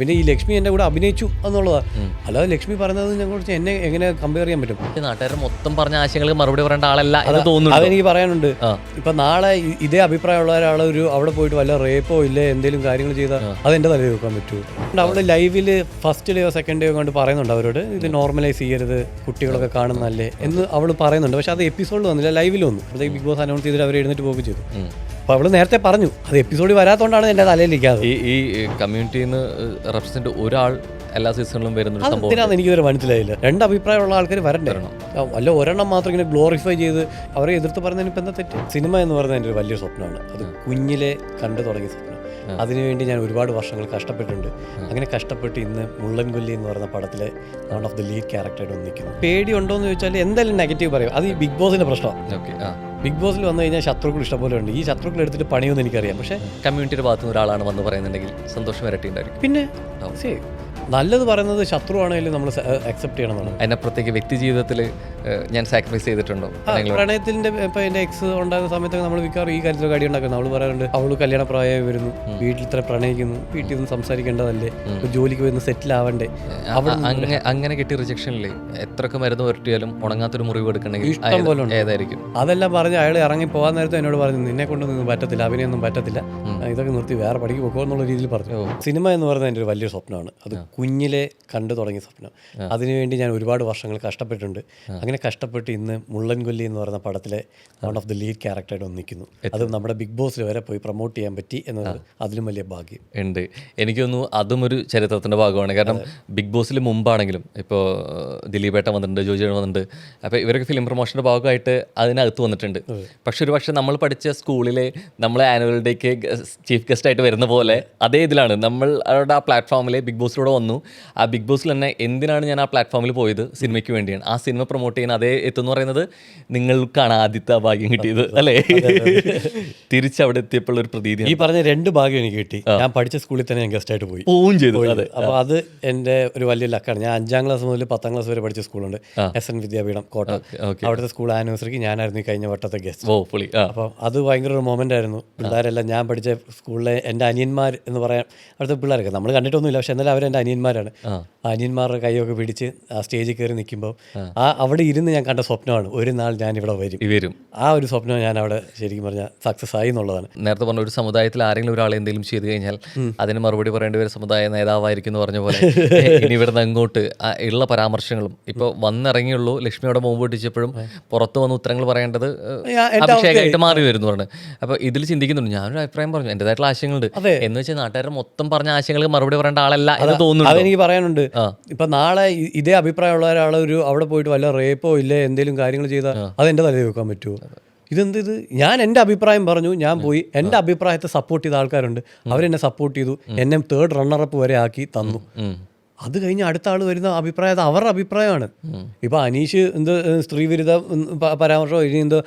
പിന്നെ ഈ ലക്ഷ്മി എൻ്റെ കൂടെ അഭിനയിച്ചു എന്നുള്ളതാണ്. അല്ലാതെ ലക്ഷ്മി പറഞ്ഞത് ഞങ്ങളെ എന്നെ എങ്ങനെ കമ്പയർ ചെയ്യാൻ പറ്റും? നാട്ടുകാർ മൊത്തം പറഞ്ഞ ആശയങ്ങൾക്ക് മറുപടി പറയേണ്ട ആളല്ല എന്ന് തോന്നുന്നു. അതെനിക്ക് പറയാനുണ്ട്. ഇപ്പൊ നാളെ ഇതേ അഭിപ്രായമുള്ള ഒരാൾ അവിടെ പോയിട്ട് വല്ല റേപ്പോ ഇല്ലേ എന്തെങ്കിലും കാര്യങ്ങൾ ചെയ്താൽ അതെന്റെ തലയിൽ വെക്കാൻ പറ്റൂ. അവിടെ ലൈവില് ഫസ്റ്റ് ഡേയോ സെക്കൻഡ് ഡേയോ കൊണ്ട് പറയുന്നുണ്ട് അവരോട് ഇത് നോർമലൈസ് ചെയ്യരുത്, കുട്ടികളൊക്കെ കാണുന്നല്ലേ എന്ന് അവൾ പറയുന്നുണ്ട്. പക്ഷെ അത് എപ്പിസോഡിൽ വന്നില്ല, ലൈവിൽ വന്നു. അപ്പോഴത്തേക്ക് ബിഗ് ബോസ് അനൗൺസ് ചെയ്തിട്ട് അവർ എഴുന്നേറ്റ് പോകുകയും ചെയ്തു. അപ്പോൾ അവള് നേരത്തെ പറഞ്ഞു, അത് എപ്പിസോഡിൽ വരാത്തോണ്ടാണ് എൻ്റെ തലയിലിരിക്കാതെ. ഈ കമ്മ്യൂണിറ്റിയിൽ നിന്ന് റെപ്രസെന്റ് ഒരാൾ എല്ലാ സീസണിലും വരുന്ന സംഭവം എനിക്കിതുവരെ മനസ്സിലായില്ല. രണ്ട് അഭിപ്രായമുള്ള ആൾക്കാർ വരണ്ടേ? അല്ല ഒരെണ്ണം മാത്രം ഇങ്ങനെ ഗ്ലോറിഫൈ ചെയ്ത് അവരെ എതിർത്ത് പറഞ്ഞതിന് ഇപ്പം എന്താ തെറ്റ്? സിനിമ എന്ന് പറയുന്നത് എൻ്റെ ഒരു വലിയ സ്വപ്നമാണ്. അത് കുഞ്ഞിലെ കണ്ടു തുടങ്ങിയ സ്വപ്നം. അതിനുവേണ്ടി ഞാൻ ഒരുപാട് വർഷങ്ങൾ കഷ്ടപ്പെട്ടിട്ടുണ്ട്. അങ്ങനെ കഷ്ടപ്പെട്ട് ഇന്ന് മുള്ളൻകൊല്ലി എന്ന് പറയുന്ന പടത്തിലെ വൺ ഓഫ് ദി ലീഡ് ക്യാരക്ടറായിട്ട് ഒന്നിക്കുന്നു. പേടിയുണ്ടോ എന്ന് ചോദിച്ചാൽ എന്തായാലും നെഗറ്റീവ് പറയും. അത് ഈ ബിഗ് ബോസിന്റെ പ്രശ്നമാണ്. ബിഗ് ബോസിൽ വന്നു കഴിഞ്ഞാൽ ശത്രുക്കൾ ഇഷ്ടംപോലെ ഉണ്ട്. ഈ ശത്രുക്കൾ എടുത്തിട്ട് പണിയൊന്നും എനിക്കറിയാം. പക്ഷേ കമ്മ്യൂണിറ്റിയുടെ ഭാഗത്ത് നിന്ന് ഒരാളാണ് വന്ന് പറയുന്നുണ്ടെങ്കിൽ സന്തോഷം വരട്ടിണ്ടായിരിക്കും. പിന്നെ നല്ലത് പറയുന്നത് ശത്രുവാണെങ്കിലും നമ്മൾ അക്സെപ്റ്റ് ചെയ്യണമെന്നാണ്. അതിനപ്പുറത്തേക്ക് വ്യക്തി ജീവിതത്തിൽ ഞാൻ സാക്രിഫൈസ് ചെയ്തിട്ടുണ്ടോ? പ്രണയത്തിന്റെ ഇപ്പൊ എന്റെ എക്സ് ഉണ്ടാകുന്ന സമയത്തൊക്കെ നമ്മൾ മിക്കവാറും ഈ കാര്യത്തിൽ കടി ഉണ്ടാക്കുന്നത്. അവള് പറയാറുണ്ട് അവള് കല്യാണ പ്രായമായി വരുന്നു, വീട്ടിൽ ഇത്ര പ്രണയിക്കുന്നു, വീട്ടിൽ നിന്ന് സംസാരിക്കേണ്ടതല്ലേ, ജോലിക്ക് വരുന്ന സെറ്റിൽ ആവണ്ടേ. അങ്ങനെ കിട്ടിയ റിജക്ഷനില്ലേ എത്രയൊക്കെ മരുന്ന് പുരട്ടിയാലും ഉണങ്ങാത്തൊരു മുറിവ് എടുക്കണമെങ്കിൽ ഇഷ്ടം പോലെ ഏതായിരിക്കും. അതെല്ലാം പറഞ്ഞ് അയാൾ ഇറങ്ങി പോകാൻ നേരത്തെ എന്നോട് പറഞ്ഞു നിന്നെ കൊണ്ടൊന്നും പറ്റത്തില്ല, അഭിനയൊന്നും പറ്റത്തില്ല, ഇതൊക്കെ നിർത്തി വേറെ പഠിക്ക് പോക്കോ എന്നുള്ള രീതിയിൽ പറഞ്ഞു. സിനിമ എന്ന് പറയുന്നത് എൻ്റെ ഒരു വലിയ സ്വപ്നമാണ്. അത് കുഞ്ഞിലെ കണ്ടു തുടങ്ങിയ സ്വപ്നം. അതിനുവേണ്ടി ഞാൻ ഒരുപാട് വർഷങ്ങൾ കഷ്ടപ്പെട്ടിട്ടുണ്ട്. അങ്ങനെ കഷ്ടപ്പെട്ട് ഇന്ന് മുള്ളൻകൊല്ലി എന്ന് പറയുന്ന പടത്തിലെ വൺ ഓഫ് ദി ലീഡ് ക്യാരക്ടറായിട്ട് ഒന്നിക്കുന്നു. അത് നമ്മുടെ ബിഗ് ബോസിൽ വരെ പോയി പ്രൊമോട്ട് ചെയ്യാൻ പറ്റി എന്നത് അതിലും വലിയ ഭാഗ്യം ഉണ്ട്. എനിക്ക് തോന്നുന്നു അതും ഒരു ചരിത്രത്തിൻ്റെ ഭാഗമാണ്. കാരണം ബിഗ് ബോസിൽ മുമ്പാണെങ്കിലും ഇപ്പോൾ ദിലീപേട്ടൻ വന്നിട്ടുണ്ട്, ജോജി വന്നിട്ടുണ്ട്. അപ്പോൾ ഇവരൊക്കെ ഫിലിം പ്രൊമോഷൻ്റെ ഭാഗമായിട്ട് അതിനകത്ത് വന്നിട്ടുണ്ട്. പക്ഷെ നമ്മൾ പഠിച്ച സ്കൂളിലെ നമ്മളെ ആനുവൽ ഡേക്ക് ചീഫ് ഗസ്റ്റായിട്ട് വരുന്ന പോലെ അതേ ഇതിലാണ് നമ്മൾ അവരുടെ ആ പ്ലാറ്റ്ഫോമിൽ ബിഗ് ബോസിലൂടെ വന്നു. ആ ബിഗ് ബോസിൽ തന്നെ എന്തിനാണ് ഞാൻ ആ പ്ലാറ്റ്ഫോമിൽ പോയത്? സിനിമയ്ക്ക് വേണ്ടിയാണ്. ആ സിനിമ പ്രൊമോട്ട് ചെയ്യുന്ന അതേ എത്തുമെന്ന് പറയുന്നത് നിങ്ങൾക്കാണ് ആദ്യത്തെ ഭാഗ്യം കിട്ടിയത് അല്ലേ? തിരിച്ചവിടെ എത്തിയപ്പോൾ ഒരു പ്രതീതി. ഈ പറഞ്ഞ രണ്ട് ഭാഗ്യം എനിക്ക് കിട്ടി. ഞാൻ പഠിച്ച സ്കൂളിൽ തന്നെ ഞാൻ ഗസ്റ്റായിട്ട് പോവുകയും ചെയ്തു. അപ്പോൾ അത് എൻ്റെ ഒരു വലിയ ലക്കാണ്. ഞാൻ 5ാം ക്ലാസ് മുതൽ 10ാം ക്ലാസ് വരെ പഠിച്ച സ്കൂളുണ്ട്, SN വിദ്യാപീഠം കോട്ടയം. അവിടുത്തെ സ്കൂൾ ആനിവേഴ്സറിക്ക് ഞാനായിരുന്നു ഈ കഴിഞ്ഞ വട്ടത്തെ ഗസ്റ്റ്. അപ്പം അത് ഭയങ്കര ഒരു മൊമെന്റ് ആയിരുന്നു. പിള്ളേരെല്ലാം ഞാൻ പഠിച്ച സ്കൂളിലെ എൻ്റെ അനിയന്മാർ എന്ന് പറയാൻ അവിടുത്തെ പിള്ളേരൊക്കെ നമ്മൾ കണ്ടിട്ടൊന്നുമില്ല, പക്ഷെ എന്നാലും അവരെൻ്റെ അനിയന്മാരാണ്. അനിയന്മാരുടെ കൈയൊക്കെ പിടിച്ച് ആ സ്റ്റേജിൽ കയറി നിൽക്കുമ്പോൾ അവിടെ ഇരുന്ന് ഞാൻ കണ്ട സ്വപ്നമാണ് ഒരു നാൾ ഞാൻ ഇവിടെ വരും. ആ ഒരു സ്വപ്നം ഞാൻ അവിടെ ശരിക്കും പറഞ്ഞാൽ സക്സസ് ആയി എന്നുള്ളതാണ്. നേരത്തെ പറഞ്ഞ ഒരു സമുദായത്തിൽ ആരെങ്കിലും ഒരാൾ എന്തെങ്കിലും ചെയ്തു കഴിഞ്ഞാൽ അതിന് മറുപടി പറയേണ്ടി ഒരു സമുദായ നേതാവായിരിക്കും എന്ന് പറഞ്ഞ പോലെ ഇനി ഇവിടുന്ന് അങ്ങോട്ട് ഉള്ള പരാമർശങ്ങളും ഇപ്പോൾ വന്നിറങ്ങിയുള്ളൂ. ലക്ഷ്മിയോടെ മുമ്പ് പൊട്ടിച്ചപ്പോഴും പുറത്ത് വന്ന് ഉത്തരങ്ങൾ പറയേണ്ടത് അഭിഷേകമായിട്ട് മാറി വരുന്നു പറഞ്ഞു. അപ്പോൾ ഇതിൽ ചിന്തിക്കുന്നുണ്ട്. ഞാനൊരു അഭിപ്രായം പറഞ്ഞു, എൻ്റെതായിട്ടുള്ള ആശയങ്ങളുണ്ട് എന്ന് വെച്ചാൽ നാട്ടുകാർ മൊത്തം പറഞ്ഞ ആശയങ്ങൾക്ക് മറുപടി പറയേണ്ട ആളല്ല എന്ന് തോന്നുന്നു. അതെനിക്ക് പറയാനുണ്ട്. ഇപ്പൊ നാളെ ഇതേ അഭിപ്രായമുള്ള ഒരാൾ അവിടെ പോയിട്ട് വല്ല റേപ്പോ ഇല്ലേ എന്തെങ്കിലും കാര്യങ്ങൾ ചെയ്താൽ അതെന്റെ തലയിൽ വെക്കാൻ പറ്റുമോ? ഇത് ഞാൻ എൻ്റെ അഭിപ്രായം പറഞ്ഞു, ഞാൻ പോയി എൻ്റെ അഭിപ്രായത്തെ സപ്പോർട്ട് ചെയ്ത ആൾക്കാരുണ്ട്, അവരെന്നെ സപ്പോർട്ട് ചെയ്തു, എന്നെ 3rd റണ്ണറപ്പ് വരെ ആക്കി തന്നു. അത് കഴിഞ്ഞ് അടുത്ത ആൾ വരുന്ന അഭിപ്രായം അവരുടെ അഭിപ്രായമാണ്. ഇപ്പൊ അനീഷ് എന്ത് സ്ത്രീവിരുദ്ധ പരാമർശമോ ഇനി എന്തോ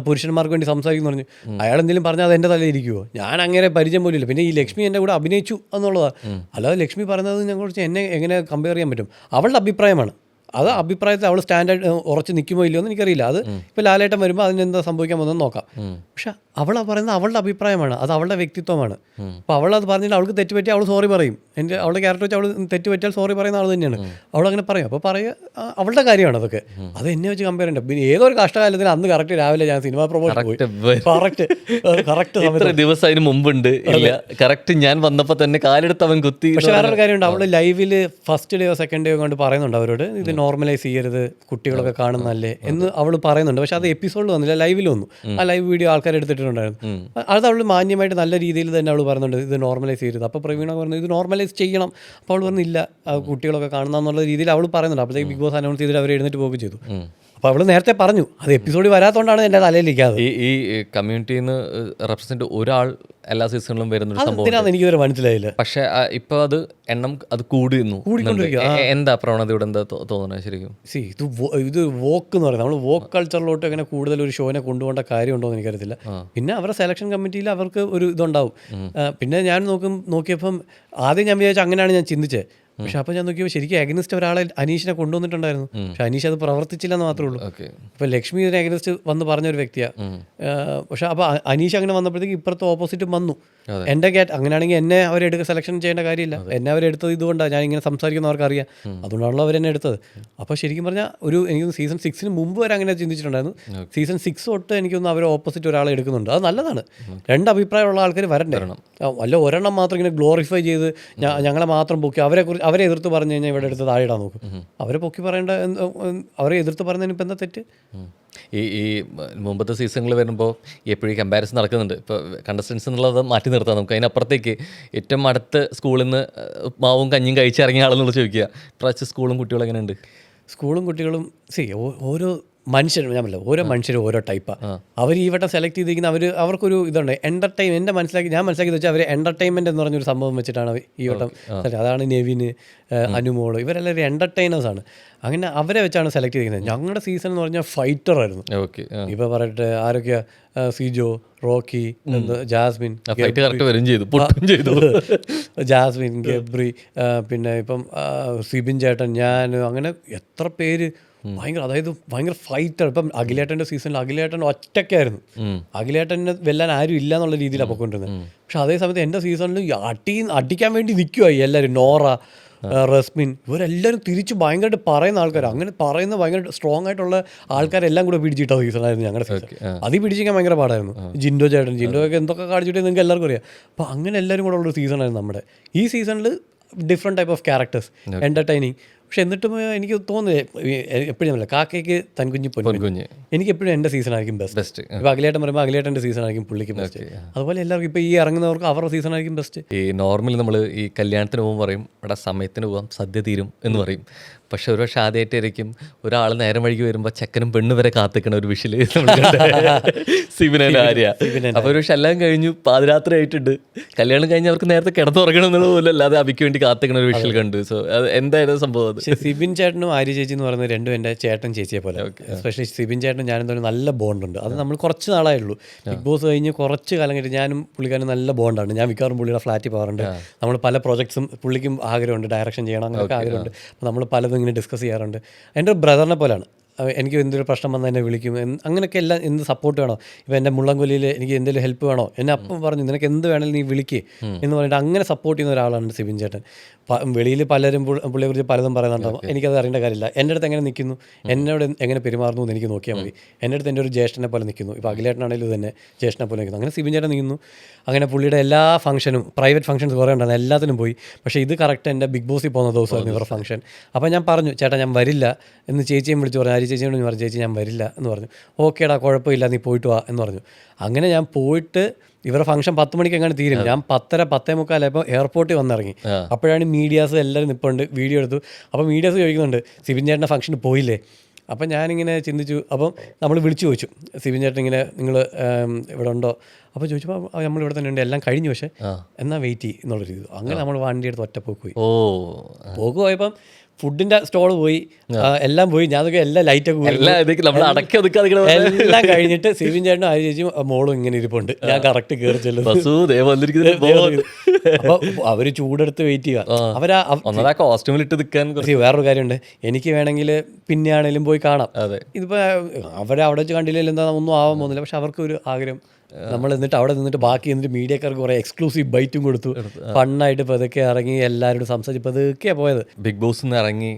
പുരുഷന്മാർക്ക് വേണ്ടി സംസാരിക്കുന്നു പറഞ്ഞു, അയാൾ എന്തെങ്കിലും പറഞ്ഞാൽ അത് എൻ്റെ തലയിരിക്കുമോ? ഞാൻ അങ്ങനെ പരിചയം പോലും ഇല്ല. പിന്നെ ഈ ലക്ഷ്മി എൻ്റെ കൂടെ അഭിനയിച്ചു എന്നുള്ളതാണ്. അല്ലാതെ ലക്ഷ്മി പറയുന്നത് ഞങ്ങളെ എന്നെ എങ്ങനെ കമ്പയർ ചെയ്യാൻ പറ്റും? അവളുടെ അഭിപ്രായമാണ്. അത് അഭിപ്രായത്തിൽ അവൾ സ്റ്റാൻഡേർഡ് ഉറച്ച് നിൽക്കുമോ ഇല്ലയോ എന്ന് എനിക്കറിയില്ല. അത് ഇപ്പോൾ ലാലേട്ടൻ വരുമ്പോൾ അതിനെന്താ സംഭവിക്കാൻ പോകുന്നതെന്ന് നോക്കാം. പക്ഷെ അവൾ പറയുന്നത് അവളുടെ അഭിപ്രായമാണ്, അത് അവളുടെ വ്യക്തിത്വമാണ്. അപ്പോൾ അവളത് പറഞ്ഞിട്ട് അവൾക്ക് തെറ്റുപറ്റി അവൾ സോറി പറയും. അവളുടെ ക്യാരക്ടർ വെച്ച് അവൾ തെറ്റുപറ്റിയാൽ സോറി പറയുന്ന ആൾ തന്നെയാണ്. അവളങ്ങനെ പറയും. അപ്പോൾ പറയുക അവളുടെ കാര്യമാണ് അതൊക്കെ. അത് എന്നെ വെച്ച് കമ്പയർ ചെയ്യണ്ട. പിന്നെ ഏതൊരു കഷ്ടകാലത്തിന് അന്ന് കറക്റ്റ് രാവിലെ ഞാൻ സിനിമ പ്രൊമോഷൻ പോയി. കറക്റ്റ് ദിവസം അതിന് മുമ്പുണ്ട് ഇല്ല, കറക്റ്റ് ഞാൻ വന്നപ്പോൾ തന്നെ കാലെടുത്ത് അവൻ കുത്തി. പക്ഷെ വേറൊരു കാര്യമുണ്ട്, അവൾ ലൈവിൽ ഫസ്റ്റ് ഡേയോ സെക്കൻഡ് ഡേയോ കൊണ്ട് പറയുന്നുണ്ട് അവരോട് ഇത് നോർമലൈസ് ചെയ്യരുത്, കുട്ടികളൊക്കെ കാണുന്നല്ലേ എന്ന് അവൾ പറയുന്നുണ്ട്. പക്ഷെ അത് എപ്പിസോഡിൽ വന്നില്ല, ലൈവിൽ വന്നു. ആ ലൈവ് വീഡിയോ ആൾക്കാർ എടുത്തിട്ടുണ്ടായിരുന്നു. അത് അവൾ മാന്യമായിട്ട് നല്ല രീതിയിൽ തന്നെ അവൾ പറയുന്നുണ്ട് ഇത് നോർമലൈസ് ചെയ്യരുത്. അപ്പോൾ പ്രവീണ പറഞ്ഞു ഇത് നോർമലൈസ് ചെയ്യണം. അപ്പോൾ അവൾ പറഞ്ഞില്ല, കുട്ടികളൊക്കെ കാണുന്ന എന്നുള്ള രീതിയിൽ അവൾ പറയുന്നുണ്ട്. അപ്പോഴത്തേക്ക് ബിഗ് ബോസ് അനൗൺസ് ചെയ്തിട്ട് അവർ എഴുന്നേറ്റ് പോകുകയും ചെയ്തു. അപ്പോൾ അവൾ നേരത്തെ പറഞ്ഞു, അത് എപ്പിസോഡിൽ വരാത്തോണ്ടാണ് എൻ്റെ തലയിലിരിക്കാതെ. ഈ കമ്മ്യൂണിറ്റിയിൽ നിന്ന് റെപ്രസെന്റ് ഒരാൾ എല്ലാ സീസണിലും വരുന്ന ഒരു സംഭവം എനിക്കിതുവരെ മനസ്സിലായില്ല. പക്ഷെ ഇപ്പൊ അത് എണ്ണം അത് എന്താ പ്രവണതയോടെ എന്താ തോന്നുന്നത് ശരിക്കും? ഇത് വോക്ക് എന്ന് പറയുന്നത് നമ്മൾ വോക്ക് കൾച്ചറിലോട്ട് അങ്ങനെ കൂടുതൽ ഒരു ഷോനെ കൊണ്ടുപോകേണ്ട കാര്യമുണ്ടോ എന്ന് എനിക്കറിയത്തില്ല. പിന്നെ അവരുടെ സെലക്ഷൻ കമ്മിറ്റിയിൽ അവർക്ക് ഒരു ഇതുണ്ടാവും. പിന്നെ ഞാൻ നോക്കിയപ്പം ആദ്യം ഞാൻ വിചാരിച്ചു അങ്ങനെയാണ് ഞാൻ ചിന്തിച്ചത്. പക്ഷെ അപ്പോൾ ഞാൻ നോക്കിയപ്പോൾ ശരിക്കും അഗനിസ്റ്റ് ഒരാളെ അനീഷിനെ കൊണ്ടുവന്നിട്ടുണ്ടായിരുന്നു. പക്ഷെ അനീഷ് അത് പ്രവർത്തിച്ചില്ലെന്ന് മാത്രമേ ഉള്ളൂ. ഇപ്പോൾ ലക്ഷ്മി ഇതിനെ അഗനിസ്റ്റ് വന്ന് പറഞ്ഞൊരു വ്യക്തിയാണ്. പക്ഷെ അപ്പോൾ അനീഷ് അങ്ങനെ വന്നപ്പോഴത്തേക്ക് ഇപ്പുറത്തെ ഓപ്പോസിറ്റും വന്നു. എൻ്റെ അങ്ങനെയാണെങ്കിൽ എന്നെ അവരെടുക്കുക സെലക്ഷൻ ചെയ്യേണ്ട കാര്യമില്ല. എന്നെ അവരെടുത്തത് ഇതുകൊണ്ടാണ്, ഞാൻ ഇങ്ങനെ സംസാരിക്കുന്നവർക്ക് അറിയാം, അതുകൊണ്ടാണല്ലോ അവരെന്നെ എടുത്തത്. അപ്പോൾ ശരിക്കും പറഞ്ഞാൽ എനിക്ക് സീസൺ 6 മുമ്പ് വരെ അങ്ങനെ ചിന്തിച്ചിട്ടുണ്ടായിരുന്നു. സീസൺ 6 തൊട്ട് എനിക്കൊന്ന് അവർ ഓപ്പോസിറ്റ് ഒരാളെ എടുക്കുന്നുണ്ട്. അത് നല്ലതാണ്. രണ്ട് അഭിപ്രായമുള്ള ആൾക്കാർ വരണ്ടേ. വല്ല ഒരെണ്ണം മാത്രം ഇങ്ങനെ ഗ്ലോറിഫൈ ചെയ്ത് ഞങ്ങളെ മാത്രം പൊക്കി അവരെ എതിർത്ത് പറഞ്ഞു കഴിഞ്ഞാൽ ഇവിടെ എടുത്ത് താഴെ ഇടാൻ നോക്കും. അവരെ പൊക്കി പറയേണ്ട, അവരെ എതിർത്ത് പറയുന്നതിന് ഇപ്പം എന്താ തെറ്റ്? ഈ മുമ്പത്തെ സീസണുകൾ വരുമ്പോൾ എപ്പോഴും കമ്പാരിസൺ നടക്കുന്നുണ്ട്. ഇപ്പോൾ കണ്ടസ്റ്റൻസ് എന്നുള്ളത് മാറ്റി നിർത്താം നമുക്ക്. അതിനപ്പുറത്തേക്ക് ഏറ്റവും അടുത്ത സ്കൂളിൽ നിന്ന് മാവും കഞ്ഞിയും കഴിച്ചിറങ്ങിയ ആളെന്നുള്ള ചോദിക്കുക, ഇപ്രാവശ്യം സ്കൂളും കുട്ടികളും എങ്ങനെയുണ്ട്? സ്കൂളും കുട്ടികളും ഓരോ മനുഷ്യരും, ഞാൻ പറയില്ല, ഓരോ മനുഷ്യരും ഓരോ ടൈപ്പാണ്. അവർ ഈ വട്ടം സെലക്ട് ചെയ്തിരിക്കുന്ന അവർക്കൊരു ഇതുണ്ട്, ഞാൻ മനസ്സിലാക്കിയത് വെച്ചാൽ അവർ എൻ്റർടൈൻമെൻറ്റ് എന്ന് പറഞ്ഞൊരു സംഭവം വെച്ചിട്ടാണ് ഈ വട്ടം. അതാണ് നെവിന്, അനുമോള്, ഇവരെല്ലാവരും എൻ്റർടൈനേഴ്സാണ്. അങ്ങനെ അവരെ വെച്ചാണ് സെലക്ട് ചെയ്തിരിക്കുന്നത്. ഞങ്ങളുടെ സീസൺ എന്ന് പറഞ്ഞാൽ ഫൈറ്റർ ആയിരുന്നു. ഇപ്പോൾ പറയട്ടെ, ആരൊക്കെയാ, സിജോ, റോക്കി, ജാസ്മിൻ, ജാസ്മിൻ, ഗബ്രി, പിന്നെ ഇപ്പം സിബിൻ ചേട്ടൻ, ഞാൻ, അങ്ങനെ എത്ര പേര് ഭയങ്കര ഫൈറ്റർ. ഇപ്പം അഖിലേട്ടൻ്റെ സീസണിൽ അഖിലേട്ടൻ ഒറ്റയ്ക്കായിരുന്നു. അഖിലേട്ടനെ വെല്ലാൻ ആരും ഇല്ല എന്നുള്ള രീതിയിലാണ് പൊയ്ക്കൊണ്ടിരുന്നത്. പക്ഷെ അതേ സമയത്ത് എൻ്റെ സീസണിൽ അടിക്കാൻ വേണ്ടി നിൽക്കുമായി എല്ലാവരും. നോറ, റസ്മിൻ, ഇവരെല്ലാവരും തിരിച്ച് ഭയങ്കരമായിട്ട് പറയുന്ന ആൾക്കാർ. അങ്ങനെ പറയുന്ന ഭയങ്കര സ്ട്രോങ് ആയിട്ടുള്ള ആൾക്കാരെല്ലാം കൂടെ പിടിച്ചിട്ട സീസണായിരുന്നു ഞങ്ങളുടെ സീസൺ. അത് പിടിച്ചിരിക്കാൻ ഭയങ്കര പാടായിരുന്നു. ജിൻഡോ ഒക്കെ എന്തൊക്കെ കാണിച്ചിട്ട് നിങ്ങൾക്ക് എല്ലാവർക്കും അറിയാം. അപ്പോൾ അങ്ങനെ എല്ലാവരും കൂടെ ഉള്ളൊരു സീസണായിരുന്നു നമ്മുടെ. ഈ സീസണിൽ different type of characters, entertaining. പക്ഷെ എന്നിട്ടും എനിക്ക് തോന്നുന്നത് എപ്പോഴും കാക്കയ്ക്ക് തൻകുഞ്ഞ് പൊൻകുഞ്ഞ്, എനിക്ക് എപ്പോഴും എൻ്റെ സീസണായിരിക്കും ബെസ്റ്റ്. ഇപ്പോൾ അഖിലേട്ടൻ പറയുമ്പോൾ അഖിലേട്ടൻ്റെ സീസണായിരിക്കും പുള്ളിക്ക് ബെസ്റ്റ്. അതുപോലെ എല്ലാവർക്കും ഇപ്പോൾ ഈ ഇറങ്ങുന്നവർക്ക് അവരുടെ സീസണായിരിക്കും ബെസ്റ്റ്. ഈ നോർമലി നമ്മൾ ഈ കല്യാണത്തിന് പോകുമ്പോൾ പറയും ഇവിടെ സമയത്തിന് പോകാം, സദ്യ തീരും എന്ന് പറയും. പക്ഷെ ഒരു പക്ഷേ ആദ്യമായിട്ടായിരിക്കും ഒരാൾ നേരം വഴിക്ക് വരുമ്പോൾ ചെക്കനും പെണ്ണു വരെ കാത്തിക്കണ ഒരു വിഷില് സിബിനെ ആര്യ. അപ്പോൾ ഒരു പക്ഷെ എല്ലാം കഴിഞ്ഞു, പാതിരാത്രി ആയിട്ടുണ്ട്, കല്യാണം കഴിഞ്ഞ് അവർക്ക് നേരത്തെ കിടന്നുറങ്ങണം എന്നുള്ള പോലും അല്ലാതെ അബിക്ക് വേണ്ടി കാത്തിക്കണ ഒരു വിഷൽ കണ്ടു. സോ അത് എന്തായിരുന്നു സംഭവം? അത് സിബിൻ ചേട്ടനും ആര്യ ചേച്ചി എന്ന് പറയുന്നത് രണ്ടും എൻ്റെ ചേട്ടൻ ചേച്ചിയെ പോലെ. എസ്പെഷ്യലി സിബിൻ ചേട്ടനും ഞാനും തമ്മിൽ നല്ല ബോണ്ടുണ്ട്. അത് നമ്മൾ കുറച്ച് നാളായുള്ളൂ. ബിഗ് ബോസ് കഴിഞ്ഞ് കുറച്ച് കാലം കഴിഞ്ഞ് ഞാനും പുള്ളിക്കാരും നല്ല ബോണ്ടാണ്. ഞാൻ മിക്കവാറും പുള്ളിയുടെ ഫ്ലാറ്റിൽ പോകാറുണ്ട്. നമ്മൾ പല പ്രോജക്ട്സും, പുള്ളിക്കും ആഗ്രഹമുണ്ട് ഡയറക്ഷൻ ചെയ്യണം, അങ്ങനെയൊക്കെ ആഗ്രഹമുണ്ട്. അപ്പോൾ നമ്മൾ പലതും ഇങ്ങനെ ഡിസ്കസ് ചെയ്യാറുണ്ട്. എൻ്റെ ബ്രദറിനെ പോലെയാണ്. എനിക്ക് എന്തൊരു പ്രശ്നം വന്നാൽ എന്നെ വിളിക്കും, അങ്ങനെയൊക്കെ എല്ലാം. എന്ത് സപ്പോർട്ട് വേണോ, ഇപ്പോൾ എൻ്റെ മുള്ളംകൊല്ലിയിൽ എനിക്ക് എന്തെങ്കിലും ഹെൽപ്പ് വേണോ, എന്നെ അപ്പം പറഞ്ഞു നിനക്ക് എന്ത് വേണമെങ്കിലും നീ വിളിക്കുക എന്ന് പറഞ്ഞിട്ട് അങ്ങനെ സപ്പോർട്ട് ചെയ്യുന്ന ഒരാളാണ് സിബിൻ ചേട്ടൻ. വെളിയിൽ പലരും പുള്ളിയെക്കുറിച്ച് പലതും പറയുന്നുണ്ടാവും, എനിക്കത് അറിയേണ്ട കാര്യമില്ല. എൻ്റെ അടുത്ത് എങ്ങനെ നിൽക്കുന്നു, എന്നോട് എങ്ങനെ പെരുമാറുന്നു എന്ന് എനിക്ക് നോക്കിയാൽ മതി. എൻ്റെ അടുത്ത് എൻ്റെ ഒരു ജ്യേഷ്ഠനെ പോലെ നിൽക്കുന്നു. ഇപ്പോൾ അഖിലേട്ടനാണെങ്കിലും തന്നെ ജ്യേഷ്ഠനെ പോലെ നിൽക്കുന്നു. അങ്ങനെ സിബിൻ ചേട്ടൻ നിൽക്കുന്നു. അങ്ങനെ പുള്ളിയുടെ എല്ലാ ഫംഗ്ഷനും, പ്രൈവറ്റ് ഫംഗ്ഷൻസ് കുറേ ഉണ്ടായിരുന്നു, എല്ലാത്തിനും പോയി. പക്ഷേ ഇത് കറക്റ്റ് എൻ്റെ ബിഗ് ബോസിൽ പോകുന്ന ദിവസമായിരുന്നു ഇവരുടെ ഫംഗ്ഷൻ. അപ്പോൾ ഞാൻ പറഞ്ഞു ചേട്ടാ ഞാൻ വരില്ല എന്ന് ചേച്ചിയും വിളിച്ച് പറഞ്ഞു. ആര്യ ചേച്ചിയോട് ഞാൻ പറഞ്ഞു ചേച്ചി ഞാൻ വരില്ല എന്ന് പറഞ്ഞു. ഓക്കേടാ കുഴപ്പമില്ല നീ പോയിട്ട് വാ എന്ന് പറഞ്ഞു. അങ്ങനെ ഞാൻ പോയിട്ട് ഇവരുടെ ഫംഗ്ഷൻ 10 മണിക്ക് എങ്ങനെ തീരും. ഞാൻ 10:45 എയർപോർട്ടിൽ വന്നിറങ്ങി. അപ്പോഴാണ് മീഡിയാസ് എല്ലാവരും നിൽപ്പുണ്ട്, വീഡിയോ എടുത്തു. അപ്പോൾ മീഡിയാസ് ചോദിക്കുന്നുണ്ട് സിബിൻ ചേട്ടൻ്റെ ഫംഗ്ഷന് പോയില്ലേ. അപ്പം ഞാനിങ്ങനെ ചിന്തിച്ചു. അപ്പം നമ്മൾ വിളിച്ചു ചോദിച്ചു സിബിൻ ചേട്ടൻ ഇങ്ങനെ നിങ്ങൾ ഇവിടെ ഉണ്ടോ. അപ്പോൾ ചോദിച്ചപ്പോൾ നമ്മളിവിടെ തന്നെ ഉണ്ട്, എല്ലാം കഴിഞ്ഞു, പക്ഷേ എന്നാൽ വെയിറ്റ് ചെയ്യും എന്നുള്ള രീതി. അങ്ങനെ നമ്മൾ വണ്ടി എടുത്ത് ഒറ്റപ്പോക്ക് പോയി. പോയപ്പം ഫുഡിൻ്റെ സ്റ്റോള് പോയി, എല്ലാം പോയി. ഞാനൊക്കെ എല്ലാം ലൈറ്റൊക്കെ പോയി, എല്ലാം കഴിഞ്ഞിട്ട് സിബിൻ ചേട്ടനും ആര്യ ചേച്ചിയും മോളും ഇങ്ങനെ ഇരിപ്പുണ്ട്. ഞാൻ കറക്റ്റ് കയറി ചെല്ലുന്നു. അപ്പോൾ അവർ ചൂടെടുത്ത് വെയിറ്റ് ചെയ്യുക. കോസ്റ്റ്യൂമിലിട്ട് നിൽക്കാൻ വേറൊരു കാര്യമുണ്ട്, എനിക്ക് വേണമെങ്കിൽ പിന്നെ ആണെങ്കിലും പോയി കാണാം. ഇതിപ്പോൾ അവരെ അവിടെ വെച്ച് കണ്ടില്ലെങ്കിൽ എന്താ ഒന്നും ആവാൻ പോകുന്നില്ല. പക്ഷെ അവർക്കൊരു ആഗ്രഹം, നമ്മൾ എന്നിട്ട് അവിടെ നിന്നിട്ട് ബാക്കി എന്നിട്ട് മീഡിയക്കാർക്ക് കുറേ എക്സ്ക്ലൂസീവ് ബൈറ്റും കൊടുത്തു. ഫണ്ണായിട്ട് ഇപ്പോൾ ഇതൊക്കെ ഇറങ്ങി എല്ലാവരോടും സംസാരിച്ചപ്പോൾ ഇതൊക്കെയാണ് പോയത്. ബിഗ് ബോസിൽ നിന്ന് ഇറങ്ങി